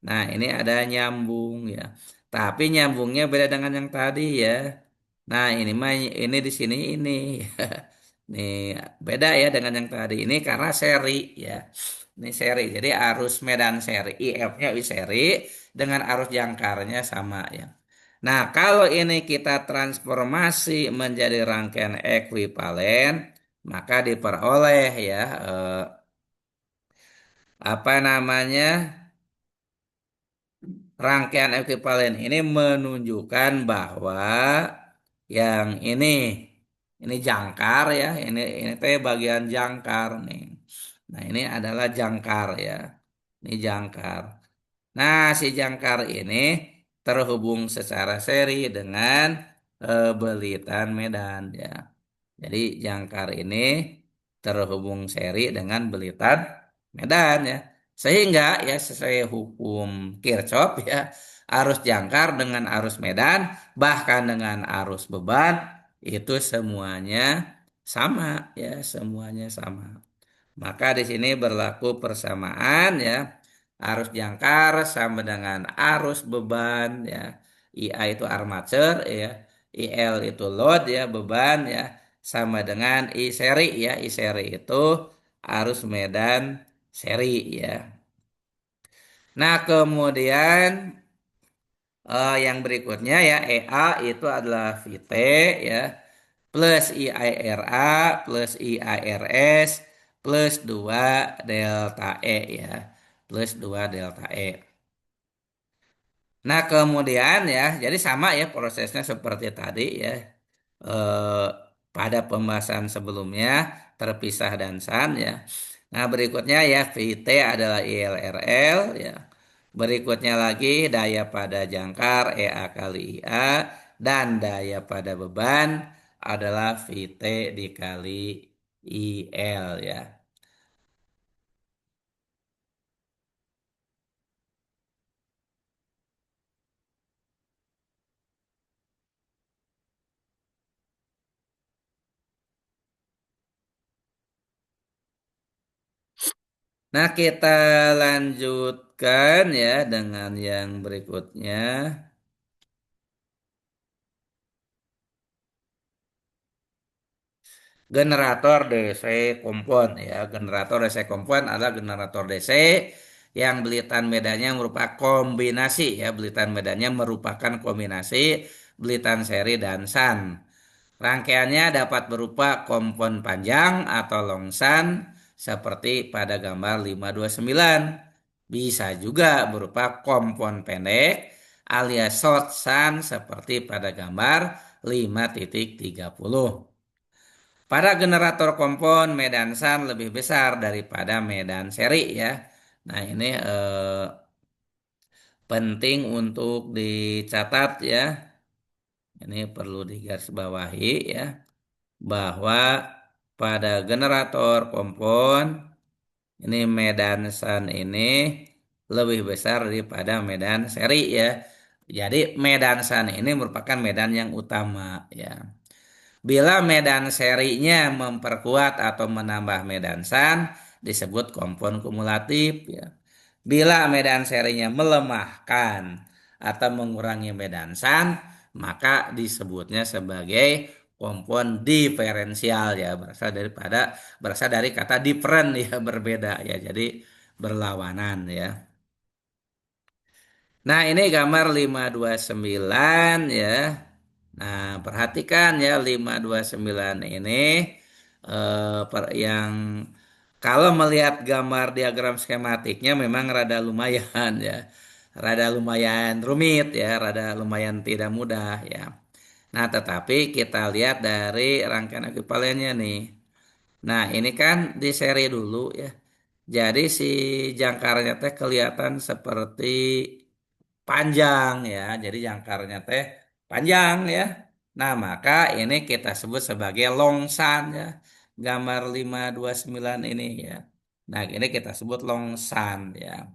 Nah, ini ada nyambung ya. Tapi nyambungnya beda dengan yang tadi ya. Nah, ini di sini ini. Nih, beda ya dengan yang tadi. Ini karena seri ya. Ini seri. Jadi arus medan seri, IF-nya seri dengan arus jangkarnya sama ya. Nah, kalau ini kita transformasi menjadi rangkaian ekuivalen, maka diperoleh ya apa namanya? Rangkaian ekuivalen ini menunjukkan bahwa yang ini jangkar ya, ini teh bagian jangkar nih. Nah, ini adalah jangkar ya. Ini jangkar. Nah, si jangkar ini terhubung secara seri dengan belitan medan ya. Jadi jangkar ini terhubung seri dengan belitan medan ya. Sehingga ya sesuai hukum Kirchhoff ya, arus jangkar dengan arus medan bahkan dengan arus beban itu semuanya sama ya, semuanya sama. Maka di sini berlaku persamaan ya. Arus jangkar sama dengan arus beban ya. IA itu armature ya. IL itu load ya, beban ya. sama dengan I seri ya. I seri itu arus medan seri ya. Nah, kemudian yang berikutnya ya EA itu adalah VT ya plus IIRA plus IIRS plus 2 delta E ya. Plus 2 delta E. Nah, kemudian ya, jadi sama ya prosesnya seperti tadi ya. Eh, pada pembahasan sebelumnya terpisah dan san ya. Nah, berikutnya ya VT adalah ILRL ya. Berikutnya lagi daya pada jangkar EA kali IA dan daya pada beban adalah VT dikali IL ya. Nah, kita lanjutkan ya dengan yang berikutnya. Generator DC kompon ya. Generator DC kompon adalah generator DC yang belitan medannya merupakan kombinasi ya. Belitan medannya merupakan kombinasi belitan seri dan san. Rangkaiannya dapat berupa kompon panjang atau longsan seperti pada gambar 529. Bisa juga berupa kompon pendek alias short san seperti pada gambar 5.30. Pada generator kompon medan SAN lebih besar daripada medan seri ya. Nah, ini penting untuk dicatat ya. Ini perlu digarisbawahi ya bahwa pada generator kompon ini medan SAN ini lebih besar daripada medan seri ya. Jadi medan SAN ini merupakan medan yang utama ya. Bila medan serinya memperkuat atau menambah medan SAN, disebut kompon kumulatif. Ya. Bila medan serinya melemahkan atau mengurangi medan SAN, maka disebutnya sebagai kompon diferensial ya, berasal dari kata different ya, berbeda ya. Jadi berlawanan ya. Nah, ini gambar 529 ya. Nah, perhatikan ya 529 ini yang kalau melihat gambar diagram skematiknya memang rada lumayan ya. Rada lumayan rumit ya, rada lumayan tidak mudah ya. Nah, tetapi kita lihat dari rangkaian ekuivalennya nih. Nah, ini kan di seri dulu ya. Jadi si jangkarnya teh kelihatan seperti panjang ya. Jadi jangkarnya teh panjang ya. Nah, maka ini kita sebut sebagai longsan ya. Gambar 529 ini ya. Nah, ini kita sebut longsan ya.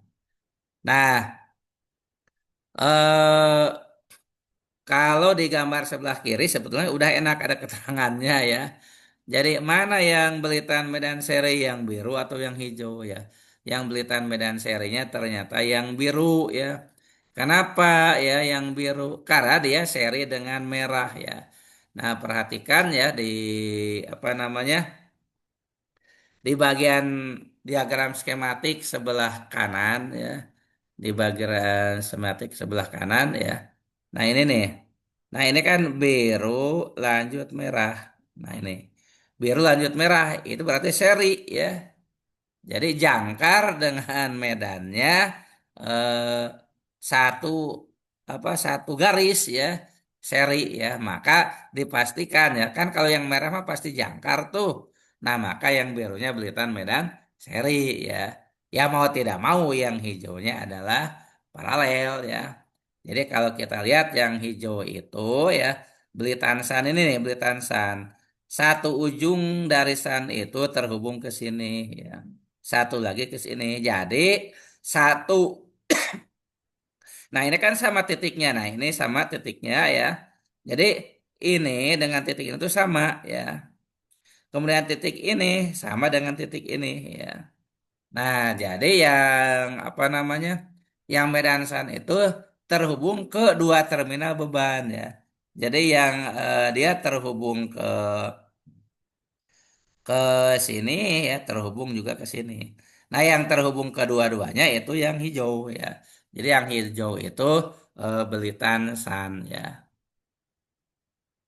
Nah, eh kalau di gambar sebelah kiri sebetulnya udah enak ada keterangannya ya. Jadi mana yang belitan medan seri yang biru atau yang hijau ya? Yang belitan medan serinya ternyata yang biru ya. Kenapa ya yang biru? Karena dia seri dengan merah ya. Nah, perhatikan ya di apa namanya? Di bagian diagram skematik sebelah kanan ya. Di bagian skematik sebelah kanan ya. Nah, ini nih. Nah, ini kan biru lanjut merah. Nah, ini. Biru lanjut merah itu berarti seri ya. Jadi jangkar dengan medannya eh, satu satu garis ya seri ya. Maka dipastikan ya kan kalau yang merah mah pasti jangkar tuh. Nah, maka yang birunya belitan medan seri ya. Ya mau tidak mau yang hijaunya adalah paralel ya. Jadi kalau kita lihat yang hijau itu ya beli tansan ini nih beli tansan. Satu ujung dari san itu terhubung ke sini ya. Satu lagi ke sini. Jadi satu. Nah, ini kan sama titiknya. Nah, ini sama titiknya ya. Jadi ini dengan titik ini tuh sama ya. Kemudian titik ini sama dengan titik ini ya. Nah, jadi yang apa namanya? Yang medansan itu terhubung ke dua terminal beban ya. Jadi yang dia terhubung ke ke sini ya, terhubung juga ke sini. Nah, yang terhubung kedua-duanya itu yang hijau ya. Jadi yang hijau itu belitan sun ya.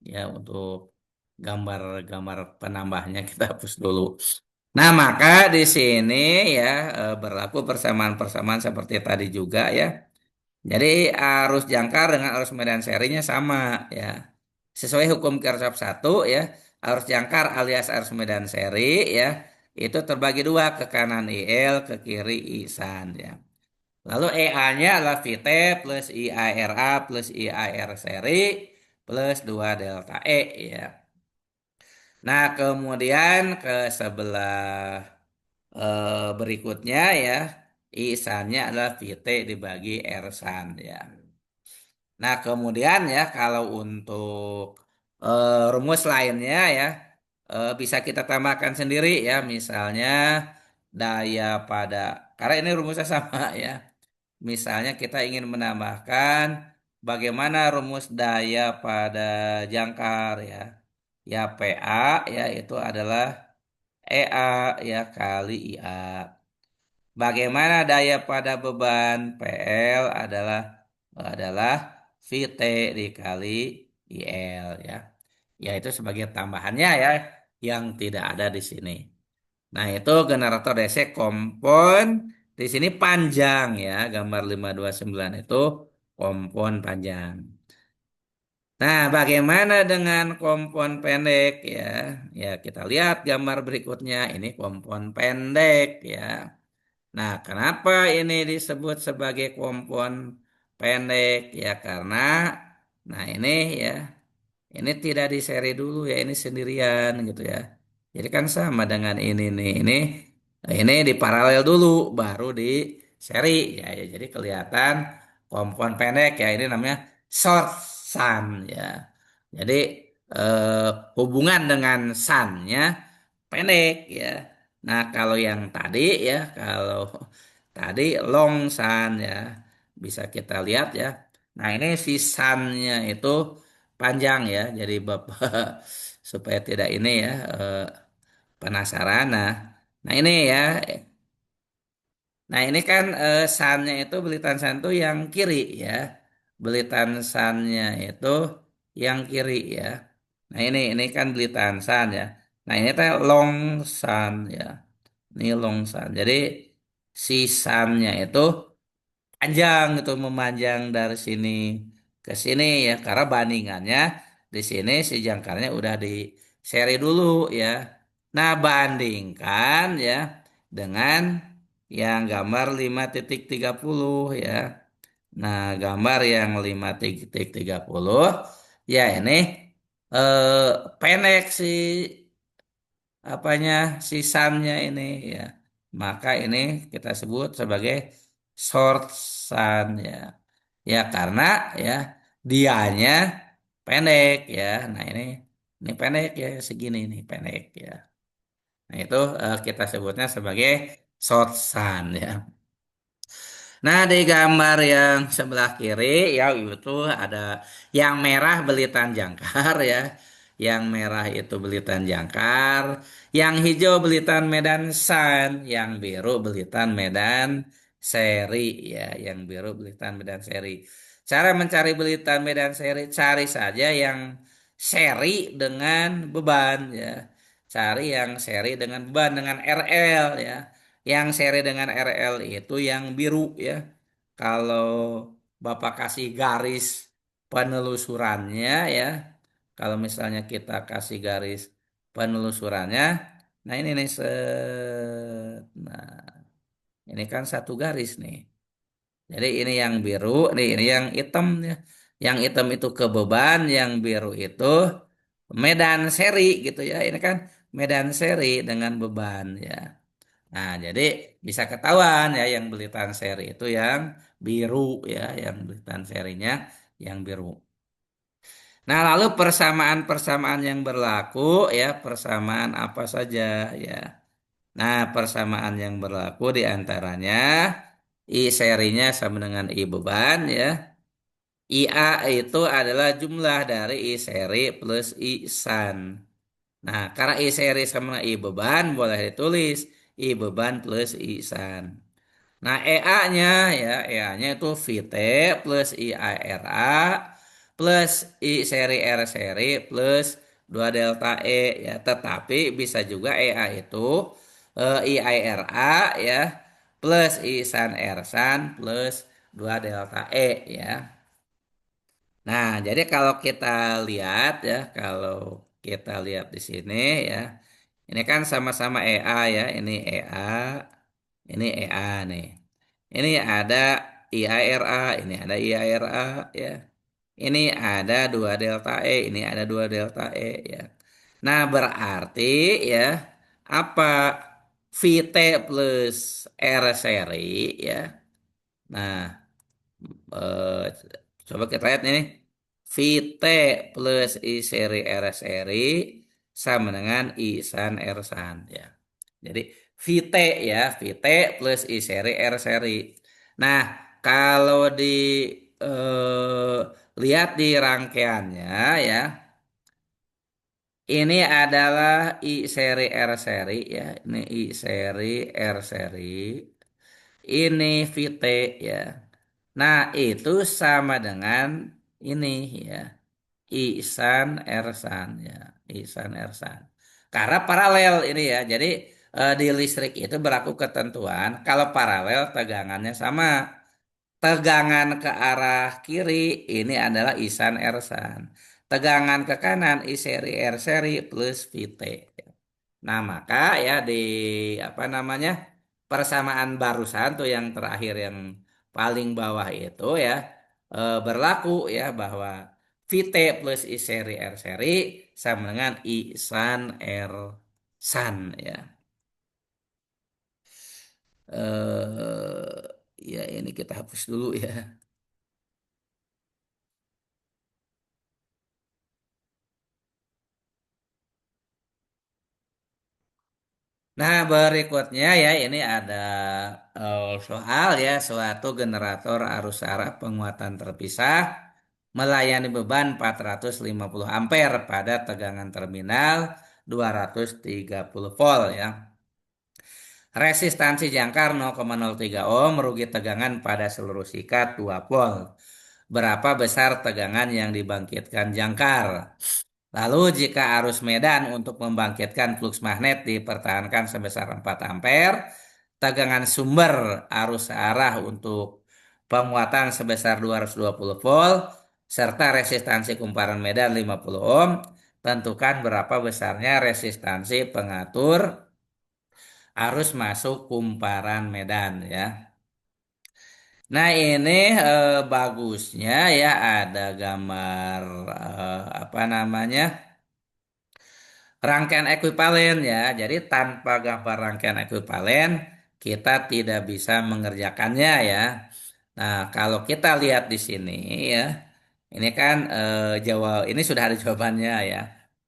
Ya, untuk gambar-gambar penambahnya kita hapus dulu. Nah, maka di sini ya berlaku persamaan-persamaan seperti tadi juga ya. Jadi arus jangkar dengan arus medan serinya sama ya. Sesuai hukum Kirchhoff satu ya, arus jangkar alias arus medan seri ya, itu terbagi dua, ke kanan IL, ke kiri ISAN ya. Lalu EA-nya adalah VT plus IARA plus IAR seri plus 2 delta E ya. Nah, kemudian ke sebelah berikutnya ya, ISAN-nya adalah VT dibagi R-SAN ya. Nah, kemudian ya kalau untuk rumus lainnya ya bisa kita tambahkan sendiri ya, misalnya daya pada, karena ini rumusnya sama ya. Misalnya kita ingin menambahkan bagaimana rumus daya pada jangkar ya. Ya PA ya itu adalah EA ya kali IA. Bagaimana daya pada beban PL adalah VT dikali IL ya. Yaitu sebagai tambahannya ya yang tidak ada di sini. Nah, itu generator DC kompon di sini panjang ya. Gambar 529 itu kompon panjang. Nah, bagaimana dengan kompon pendek ya? Ya, kita lihat gambar berikutnya. Ini kompon pendek ya. Nah, kenapa ini disebut sebagai kompon pendek? Ya, karena nah ini ya, ini tidak di seri dulu ya, ini sendirian gitu ya. Jadi kan sama dengan ini nih, ini di paralel dulu, baru di seri ya. Ya, jadi kelihatan kompon pendek ya, ini namanya short shunt ya. Jadi eh, hubungan dengan sun-nya pendek ya. Nah, kalau yang tadi ya, kalau tadi long sun ya, bisa kita lihat ya. Nah, ini si sun-nya itu panjang ya. Jadi Bapak supaya tidak ini ya penasaran. Nah ini ya. Nah, ini kan sun-nya itu belitan sun itu yang kiri ya. Belitan sun-nya itu yang kiri ya. Nah, ini kan belitan sun ya. Nah, ini teh long sun ya. Ini long sun. Jadi si sun-nya itu panjang itu memanjang dari sini ke sini ya, karena bandingannya di sini si jangkarnya udah di seri dulu ya. Nah, bandingkan ya dengan yang gambar 5,30 ya. Nah, gambar yang 5,30 ya ini pendek si apanya sisannya ini ya. Maka ini kita sebut sebagai short sun ya. Ya karena ya dianya pendek ya. Nah, ini pendek ya, segini nih pendek ya. Nah, itu kita sebutnya sebagai short sun ya. Nah, di gambar yang sebelah kiri ya itu ada yang merah belitan jangkar ya. Yang merah itu belitan jangkar, yang hijau belitan medan sun, yang biru belitan medan seri ya, yang biru belitan medan seri. Cara mencari belitan medan seri, cari saja yang seri dengan beban ya. Cari yang seri dengan beban dengan RL ya. Yang seri dengan RL itu yang biru ya. Kalau Bapak kasih garis penelusurannya ya. Kalau misalnya kita kasih garis penelusurannya, nah ini nih Nah, ini kan satu garis nih. Jadi ini yang biru, nih ini yang hitam ya. Yang hitam itu ke beban, yang biru itu medan seri gitu ya. Ini kan medan seri dengan beban ya. Nah, jadi bisa ketahuan ya yang belitan seri itu yang biru ya, yang belitan serinya yang biru. Nah, lalu persamaan-persamaan yang berlaku ya, persamaan apa saja ya. Nah, persamaan yang berlaku di antaranya I serinya sama dengan I beban ya. IA itu adalah jumlah dari I seri plus I sun. Nah, karena I seri sama I beban boleh ditulis I beban plus I san. Nah, EA-nya ya, EA-nya itu VT plus IARA plus I seri R seri plus 2 delta E ya. Tetapi bisa juga EA itu IARA ya plus I san R san plus 2 delta E ya. Nah, jadi kalau kita lihat ya, kalau kita lihat di sini ya, ini kan sama-sama EA ya, ini EA, ini EA nih. Ini ada IARA, ini ada IARA ya. Ini ada 2 delta E, ini ada 2 delta E ya. Nah, berarti ya apa VT plus R seri ya. Nah, eh, coba kita lihat ini. VT plus I seri R seri sama dengan I san R san ya. Jadi VT ya, VT plus I seri R seri. Nah, kalau di eh, lihat di rangkaiannya ya, ini adalah I seri R seri ya. Ini I seri R seri. Ini VT ya. Nah, itu sama dengan ini ya. Ihsan Ersan ya. Ihsan Ersan. Karena paralel ini ya. Jadi di listrik itu berlaku ketentuan kalau paralel tegangannya sama. Tegangan ke arah kiri ini adalah Ihsan Ersan. Tegangan ke kanan I seri R seri plus VT. Nah, maka ya di apa namanya persamaan barusan tuh yang terakhir yang paling bawah itu ya berlaku ya bahwa VT plus I seri R seri sama dengan I san R san ya. Ya ini kita hapus dulu ya. Nah, berikutnya ya ini ada soal ya suatu generator arus arah penguatan terpisah melayani beban 450 ampere pada tegangan terminal 230 volt ya. Resistansi jangkar 0,03 ohm, merugi tegangan pada seluruh sikat 2 volt. Berapa besar tegangan yang dibangkitkan jangkar? Lalu jika arus medan untuk membangkitkan fluks magnet dipertahankan sebesar 4 ampere, tegangan sumber arus arah untuk penguatan sebesar 220 volt, serta resistansi kumparan medan 50 ohm, tentukan berapa besarnya resistansi pengatur arus masuk kumparan medan ya. Nah ini bagusnya ya ada gambar apa namanya? Rangkaian ekuivalen ya. Jadi tanpa gambar rangkaian ekuivalen kita tidak bisa mengerjakannya ya. Nah, kalau kita lihat di sini ya. Ini kan jawab ini sudah ada jawabannya ya.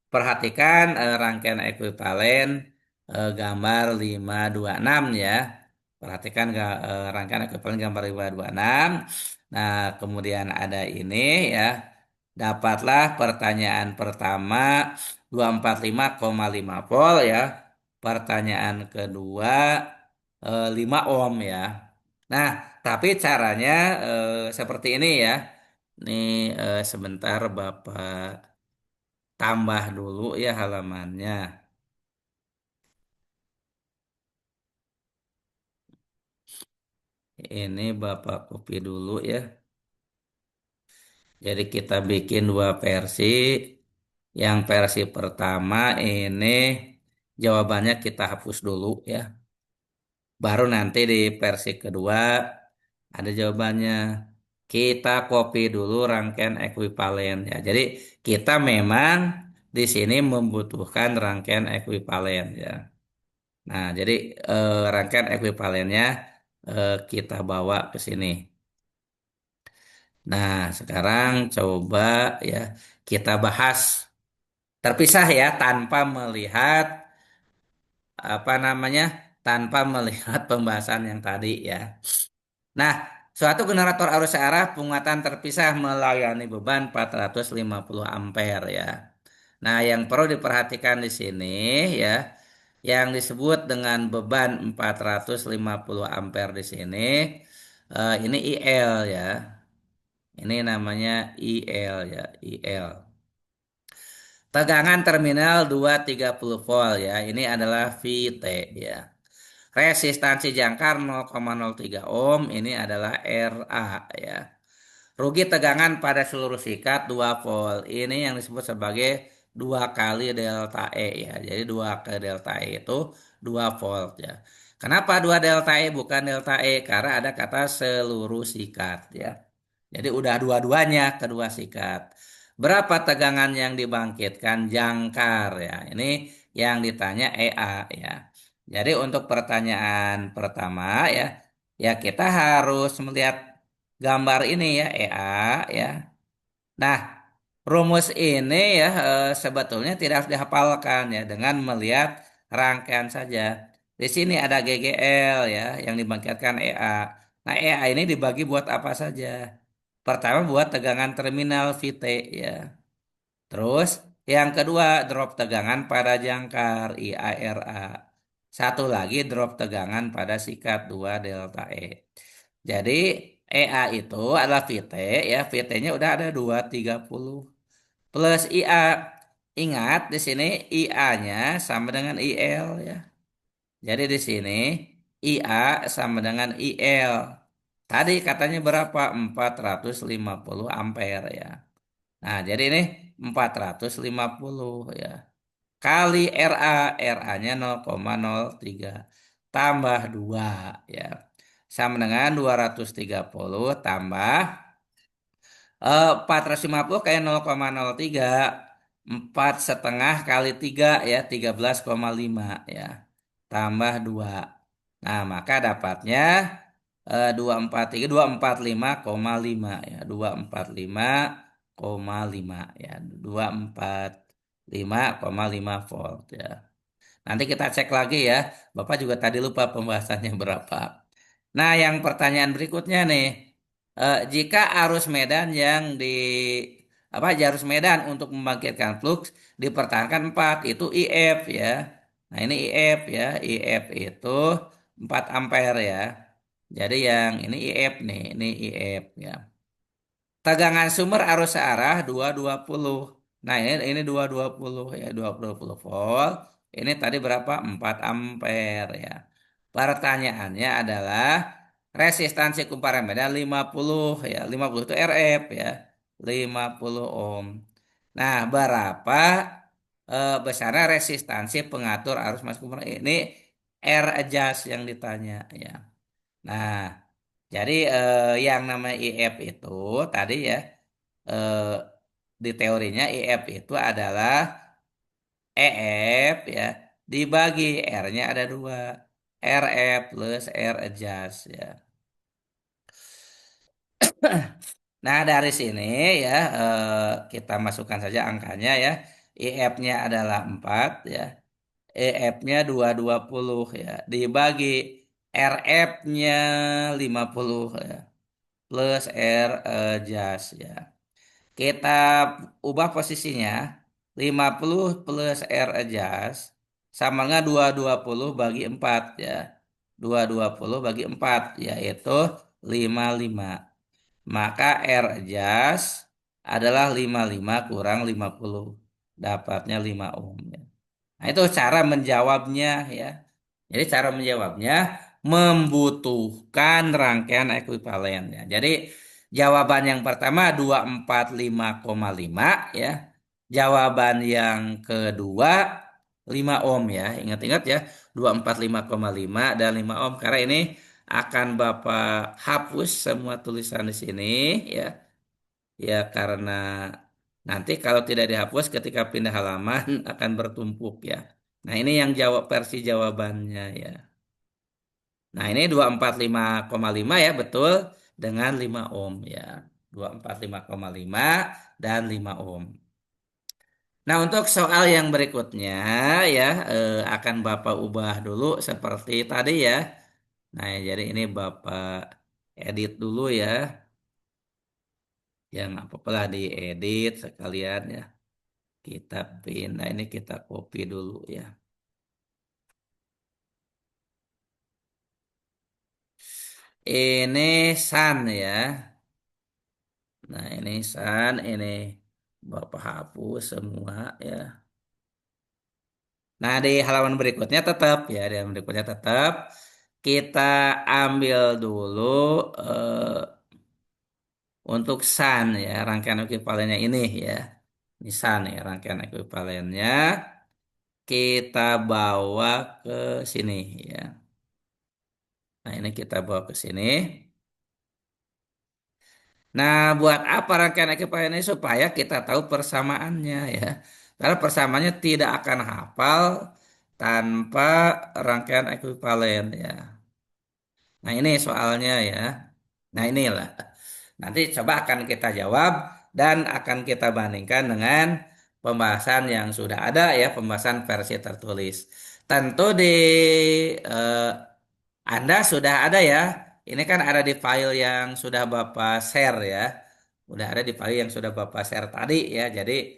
Perhatikan rangkaian ekuivalen gambar 526 ya. Perhatikan rangkaian ekuivalen gambar 526. Nah, kemudian ada ini ya. Dapatlah pertanyaan pertama 245,5 volt ya. Pertanyaan kedua 5 ohm ya. Nah, tapi caranya seperti ini ya. Ini sebentar Bapak tambah dulu ya halamannya. Ini Bapak copy dulu ya. Jadi kita bikin dua versi. Yang versi pertama ini jawabannya kita hapus dulu ya. Baru nanti di versi kedua ada jawabannya. Kita copy dulu rangkaian ekuivalen ya. Jadi kita memang di sini membutuhkan rangkaian ekuivalen ya. Nah, jadi rangkaian ekuivalennya kita bawa ke sini. Nah, sekarang coba ya kita bahas terpisah ya tanpa melihat apa namanya? Tanpa melihat pembahasan yang tadi ya. Nah, suatu generator arus arah penguatan terpisah melayani beban 450 ampere ya. Nah, yang perlu diperhatikan di sini ya, yang disebut dengan beban 450 ampere di sini, ini IL ya. Ini namanya IL ya, IL. Tegangan terminal 230 volt ya. Ini adalah VT ya. Resistansi jangkar 0,03 ohm, ini adalah RA ya. Rugi tegangan pada seluruh sikat 2 volt. Ini yang disebut sebagai 2 kali delta E ya. Jadi 2 kali delta E itu 2 volt ya. Kenapa 2 delta E bukan delta E? Karena ada kata seluruh sikat ya. Jadi udah dua-duanya kedua sikat. Berapa tegangan yang dibangkitkan jangkar ya. Ini yang ditanya EA ya. Jadi untuk pertanyaan pertama ya, ya kita harus melihat gambar ini ya EA ya. Nah, rumus ini ya sebetulnya tidak harus dihafalkan ya dengan melihat rangkaian saja. Di sini ada GGL ya yang dibangkitkan EA. Nah, EA ini dibagi buat apa saja? Pertama buat tegangan terminal VT ya. Terus yang kedua drop tegangan pada jangkar IARA. Satu lagi drop tegangan pada sikat 2 delta E. Jadi EA itu adalah VT ya, VT-nya udah ada 230 plus IA. Ingat di sini IA-nya sama dengan IL ya. Jadi di sini IA sama dengan IL. Tadi katanya berapa? 450 ampere ya. Nah, jadi ini 450 ya. Kali RA, RA-nya 0,03 tambah 2 ya. Sama dengan 230 tambah 450 kayak 0,03. 4 setengah kali 3 ya 13,5 ya. Tambah 2. Nah, maka dapatnya 243 245,5 ya. 245,5 ya. 245,5 volt ya. Nanti kita cek lagi ya. Bapak juga tadi lupa pembahasannya berapa. Nah, yang pertanyaan berikutnya nih, jika arus medan yang di apa arus medan untuk membangkitkan flux dipertahankan 4 itu IF ya. Nah, ini IF ya. IF itu 4 ampere ya. Jadi yang ini IF nih, ini IF ya. Tegangan sumber arus searah 220. Nah, ini 220 ya, 220 volt. Ini tadi berapa? 4 ampere ya. Pertanyaannya adalah resistansi kumparan medan 50 ya. 50 itu RF ya. 50 ohm. Nah, berapa besarnya resistansi pengatur arus masuk kumparan? Ini R adjust yang ditanya ya. Nah, jadi yang namanya IF itu tadi ya eh, di teorinya IF itu adalah EF ya dibagi R-nya ada dua. RF plus R adjust ya. Nah, dari sini ya kita masukkan saja angkanya ya. IF-nya adalah 4 ya. EF-nya 220 ya. Dibagi RF-nya 50 ya. Plus R adjust ya. Kita ubah posisinya 50 plus R adjust sama dengan 220 bagi 4 ya. 220 bagi 4 yaitu 55. Maka R adjust adalah 55 kurang 50. Dapatnya 5 ohm ya. Nah, itu cara menjawabnya ya. Jadi cara menjawabnya membutuhkan rangkaian ekuivalen ya. Jadi jawaban yang pertama 245,5 ya. Jawaban yang kedua 5 ohm ya. Ingat-ingat ya, 245,5 dan 5 ohm karena ini akan Bapak hapus semua tulisan di sini ya. Ya karena nanti kalau tidak dihapus ketika pindah halaman akan bertumpuk ya. Nah, ini yang jawab versi jawabannya ya. Nah, ini 245,5 ya, betul dengan 5 ohm ya. 245,5 dan 5 ohm. Nah, untuk soal yang berikutnya ya akan Bapak ubah dulu seperti tadi ya. Nah, jadi ini Bapak edit dulu ya. Yang apa-apa lah diedit sekalian ya. Kita pindah ini kita copy dulu ya. Ini Sun ya. Nah ini Sun, ini Bapak hapus semua ya. Nah di halaman berikutnya tetap ya, di halaman berikutnya tetap kita ambil dulu eh, untuk Sun ya, rangkaian ekuivalennya ini ya. Ini Sun ya, rangkaian ekuivalennya kita bawa ke sini ya. Nah ini kita bawa ke sini. Nah, buat apa rangkaian ekivalen ini? Supaya kita tahu persamaannya ya. Karena persamaannya tidak akan hafal tanpa rangkaian ekuivalen ya. Nah, ini soalnya ya. Nah, inilah. Nanti coba akan kita jawab dan akan kita bandingkan dengan pembahasan yang sudah ada ya, pembahasan versi tertulis. Tentu di eh, Anda sudah ada ya. Ini kan ada di file yang sudah Bapak share ya. Udah ada di file yang sudah Bapak share tadi ya. Jadi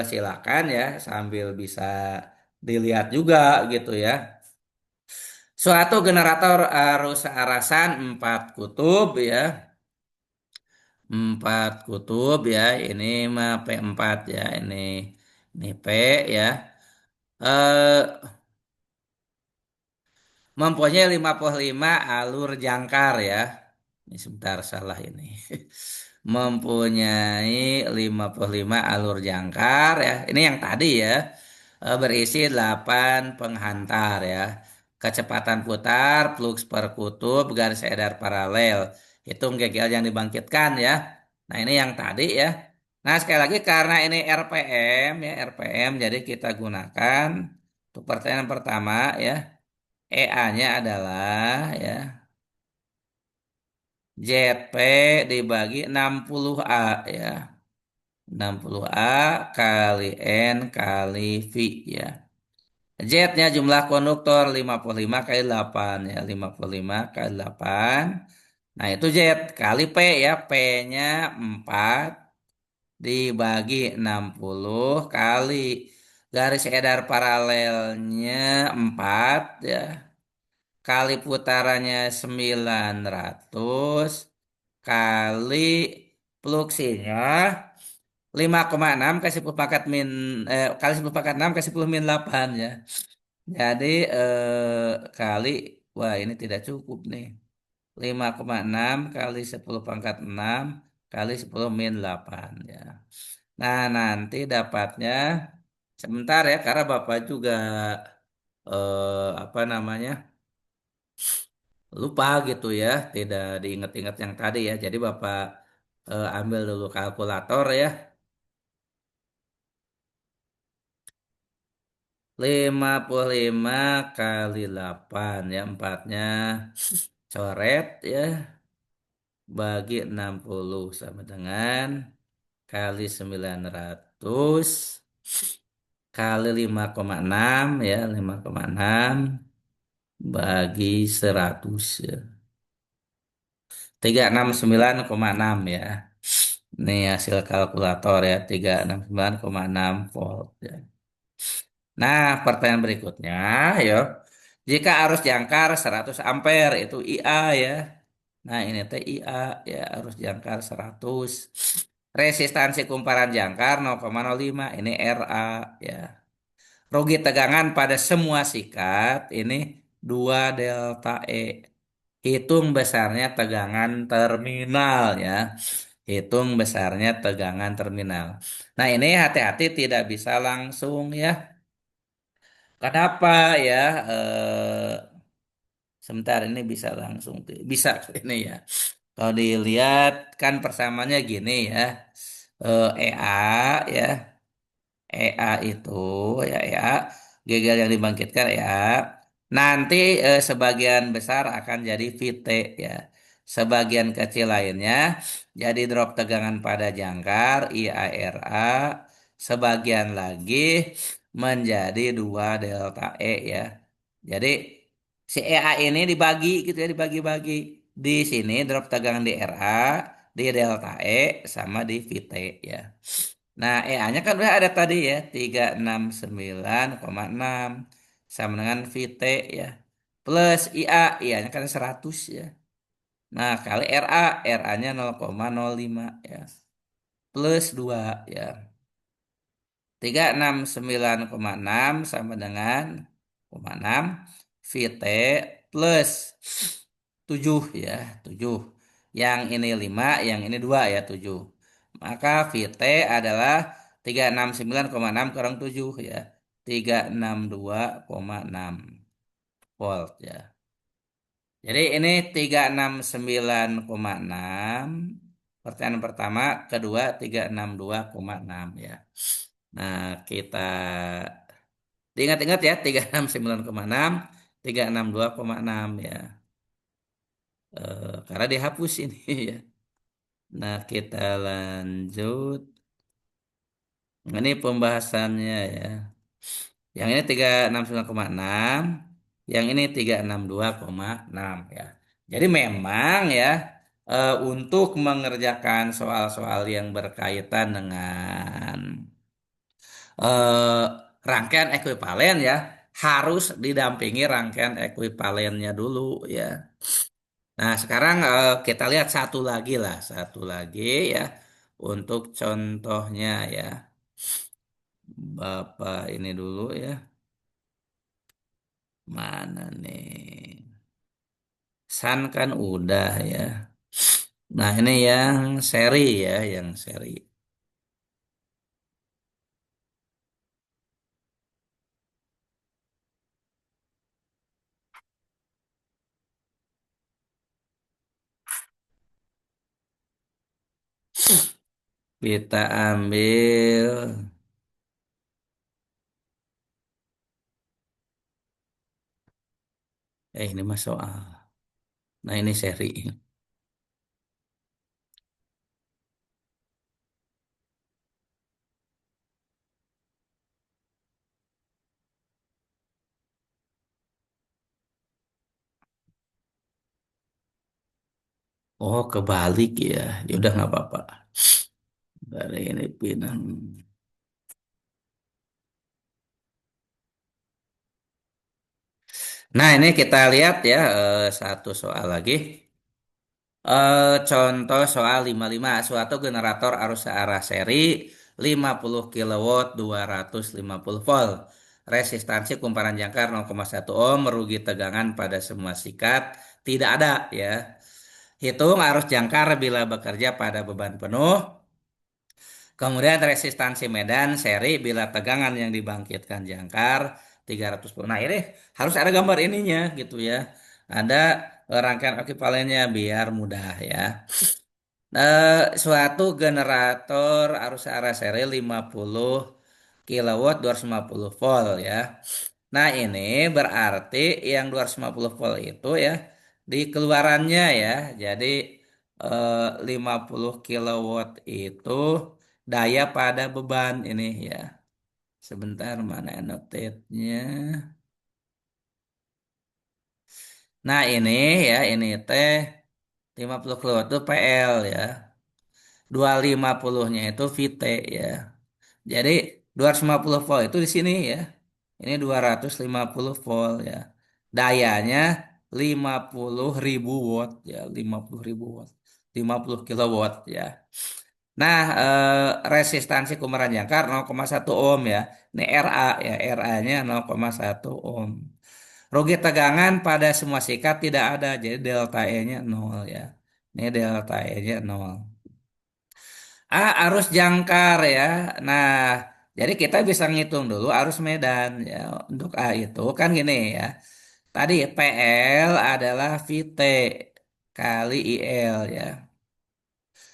silakan ya sambil bisa dilihat juga gitu ya. Suatu generator arus arasan 4 kutub ya. 4 kutub ya. Ini mah P4 ya. Ini P ya. Eh Mempunyai 55 alur jangkar ya. Ini sebentar salah ini. Mempunyai 55 alur jangkar ya. Ini yang tadi ya. Berisi 8 penghantar ya. Kecepatan putar, flux per kutub, garis edar paralel. Hitung GGL yang dibangkitkan ya. Nah ini yang tadi ya. Nah sekali lagi karena ini RPM ya, RPM jadi kita gunakan untuk pertanyaan pertama ya. EA-nya adalah ya JP dibagi 60A ya. 60A kali N kali V ya. Z-nya jumlah konduktor 55 kali 8 ya. 55 kali 8. Nah itu Z kali P ya. P-nya 4 dibagi 60 kali garis edar paralelnya 4 ya. Kali putarannya 900 kali fluksinya 5,6 kasih 10 pangkat min kali 10 pangkat 6 kasih 10 min 8 ya. Jadi kali wah ini tidak cukup nih. 5,6 kali 10 pangkat 6 kali 10 min 8 ya. Nah, nanti dapatnya sebentar ya karena Bapak juga apa namanya? Lupa gitu ya, tidak diingat-ingat yang tadi ya. Jadi Bapak ambil dulu kalkulator ya. 55 kali 8 ya, empatnya coret ya, bagi 60 sama dengan kali 900 kali 5,6 ya, 5,6 bagi 100 ya. 369,6 ya. Ini hasil kalkulator ya, 369,6 volt ya. Nah, pertanyaan berikutnya, yo. Jika arus jangkar 100 ampere itu IA ya. Nah, ini teh IA ya, arus jangkar 100. Resistansi kumparan jangkar 0,05, ini RA ya. Rugi tegangan pada semua sikat ini 2 delta E. Hitung besarnya tegangan terminal ya. Hitung besarnya tegangan terminal. Nah, ini hati-hati tidak bisa langsung ya. Kenapa ya? Sebentar ini bisa langsung bisa ini ya. Kalau dilihat kan persamanya gini ya. EA ya. EA itu ya EA gagal yang dibangkitkan ya. Nanti sebagian besar akan jadi VT ya. Sebagian kecil lainnya jadi drop tegangan pada jangkar IARA. Sebagian lagi menjadi 2 delta E ya. Jadi si EA ini dibagi gitu ya, dibagi-bagi. Di sini drop tegangan di RA, di delta E sama di VT ya. Nah, EA-nya kan udah ada tadi ya, 369,6 sama dengan VT ya. Plus IA, IA-nya kan 100 ya. Nah, kali RA, RA-nya 0,05 ya. Plus 2 ya. 369,6 sama dengan 0,6 VT plus 7 ya, 7. Yang ini 5, yang ini 2 ya, 7. Maka VT adalah 369,6 kurang 7 ya. 362,6 volt ya. Jadi ini 369,6 pertanyaan pertama, kedua 362,6 ya. Nah, kita diingat-ingat ya, 369,6, 362,6 ya. Karena dihapus ini ya. Nah, kita lanjut. Ini pembahasannya ya. Yang ini 369,6, yang ini 362,6 ya. Jadi memang ya, untuk mengerjakan soal-soal yang berkaitan dengan eh, rangkaian ekuivalen ya, harus didampingi rangkaian ekuivalennya dulu ya. Nah, sekarang kita lihat satu lagi lah, satu lagi ya untuk contohnya ya. Bapak ini dulu ya. Mana nih? Sun kan udah ya. Nah, ini yang seri ya, yang seri. Kita ambil, ini mas soal. Nah, ini seri. Oh, kebalik ya. Ya udah nggak apa-apa. Dari ini pindah. Nah, ini kita lihat ya, satu soal lagi. Contoh soal 55, suatu generator arus searah seri 50 kilowatt 250 volt. Resistansi kumparan jangkar 0,1 ohm, merugi tegangan pada semua sikat tidak ada ya. Hitung arus jangkar bila bekerja pada beban penuh. Kemudian resistansi medan seri bila tegangan yang dibangkitkan jangkar 310. Nah, ini harus ada gambar ininya gitu ya. Ada rangkaian ekuivalennya biar mudah ya. Suatu generator arus arah seri 50 kilowatt 250 volt ya. Nah, ini berarti yang 250 volt itu ya di keluarannya ya. Jadi 50 kilowatt itu daya pada beban ini ya. Sebentar mana annotate-nya. Nah, ini ya, ini teh 50 kilowatt itu PL ya. 250-nya itu VT ya. Jadi 250 volt itu di sini ya. Ini 250 volt ya. Dayanya 50.000 watt ya, 50.000 watt. 50 kilowatt ya. Nah, resistansi kumparan jangkar 0,1 ohm ya. Ini RA ya, RA-nya 0,1 ohm. Rugi tegangan pada semua sikat tidak ada, jadi delta E-nya 0 ya. Ini delta E-nya 0. Arus jangkar ya. Nah, jadi kita bisa ngitung dulu arus medan ya. Untuk A itu kan gini ya. Tadi PL adalah VT kali IL ya.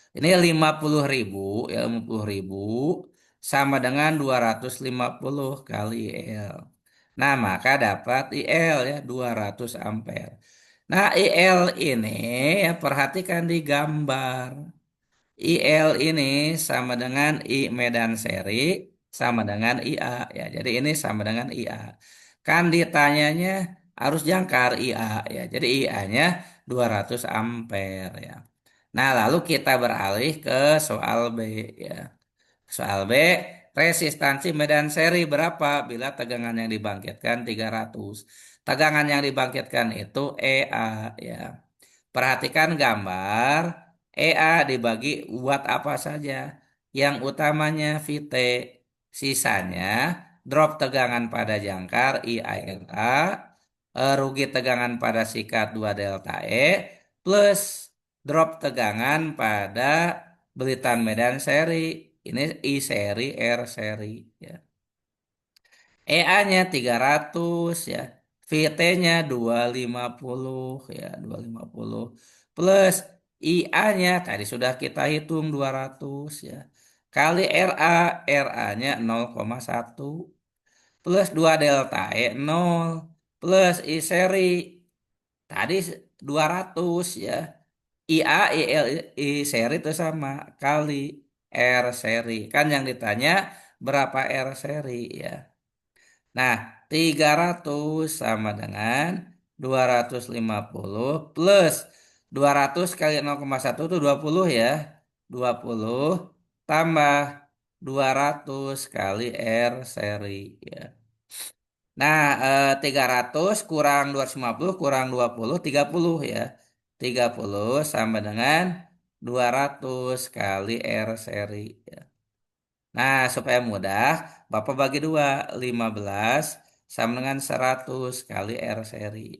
Ini 50.000 ya, 50.000 sama dengan 250 kali IL. Nah, maka dapat IL ya 200 ampere. Nah, IL ini ya perhatikan di gambar. IL ini sama dengan I medan seri sama dengan IA ya. Jadi ini sama dengan IA. Kan ditanyanya arus jangkar IA ya. Jadi IA-nya 200 ampere ya. Nah, lalu kita beralih ke soal B ya. Soal B, resistansi medan seri berapa bila tegangan yang dibangkitkan 300? Tegangan yang dibangkitkan itu EA ya. Perhatikan gambar, EA dibagi watt apa saja. Yang utamanya VT, sisanya drop tegangan pada jangkar IALA, rugi tegangan pada sikat 2 delta E, plus drop tegangan pada belitan medan seri. Ini I seri, R seri. Ya. EA-nya 300 ya. VT-nya 250 ya, 250. Plus IA-nya tadi sudah kita hitung 200 ya. Kali RA, RA-nya 0,1 plus 2 delta E 0 plus I seri tadi 200 ya. IA, IL, I seri itu sama kali R seri. Kan yang ditanya berapa R seri ya. Nah, 300 sama dengan 250 plus 200 kali 0,1 itu 20 ya. 20 tambah 200 kali R seri ya. Nah, 300 kurang 250 kurang 20 30 ya. 30 sama dengan 200 kali R seri ya. Nah, supaya mudah, Bapak bagi dua, 15 sama dengan 100 kali R seri.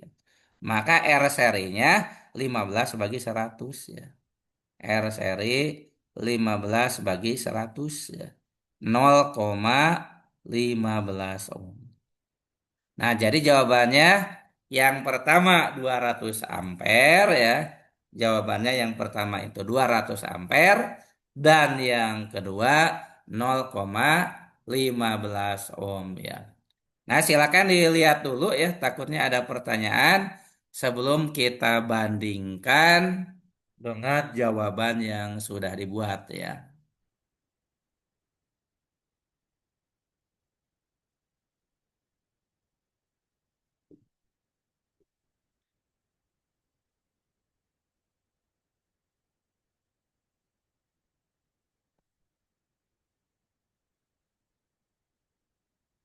Maka R serinya 15 bagi 100 ya. R seri 15 bagi 100 ya. 0,15 ohm. Nah, jadi jawabannya yang pertama 200 ampere ya. Jawabannya yang pertama itu 200 ampere dan yang kedua 0,15 ohm ya. Nah, silakan dilihat dulu ya, takutnya ada pertanyaan sebelum kita bandingkan dengan jawaban yang sudah dibuat ya.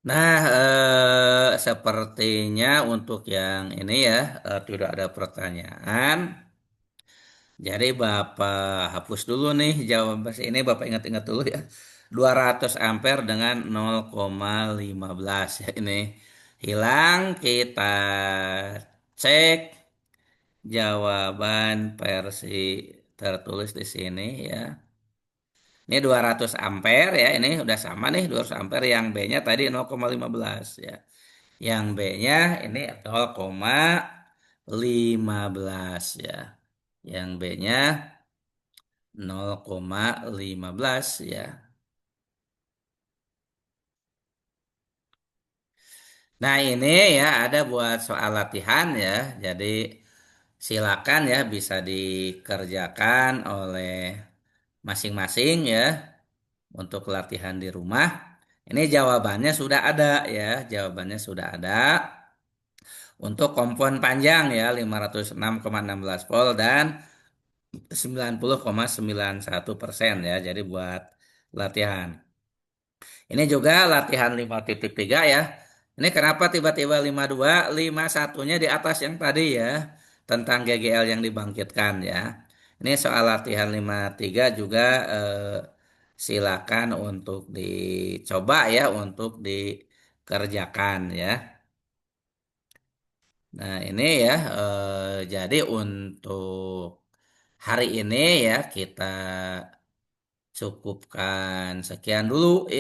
Nah, sepertinya untuk yang ini ya, tidak ada pertanyaan. Jadi Bapak hapus dulu nih jawaban ini, Bapak ingat-ingat dulu ya. 200 ampere dengan 0,15 ya ini. Hilang, kita cek jawaban versi tertulis di sini ya. Ini 200 ampere ya, ini udah sama nih 200 ampere, yang B-nya tadi 0,15 ya. Yang B-nya ini 0,15 ya. Yang B-nya 0,15 ya. Nah, ini ya ada buat soal latihan ya. Jadi silakan ya bisa dikerjakan oleh masing-masing ya untuk latihan di rumah. Ini jawabannya sudah ada ya. Jawabannya sudah ada. Untuk kompon panjang ya 506,16 volt dan 90,91% ya. Jadi buat latihan. Ini juga latihan 5.3 ya. Ini kenapa tiba-tiba 52, 51-nya di atas yang tadi ya. Tentang GGL yang dibangkitkan ya. Ini soal latihan 53 juga silakan untuk dicoba ya, untuk dikerjakan ya. Nah, ini ya, jadi untuk hari ini ya kita cukupkan sekian dulu ya.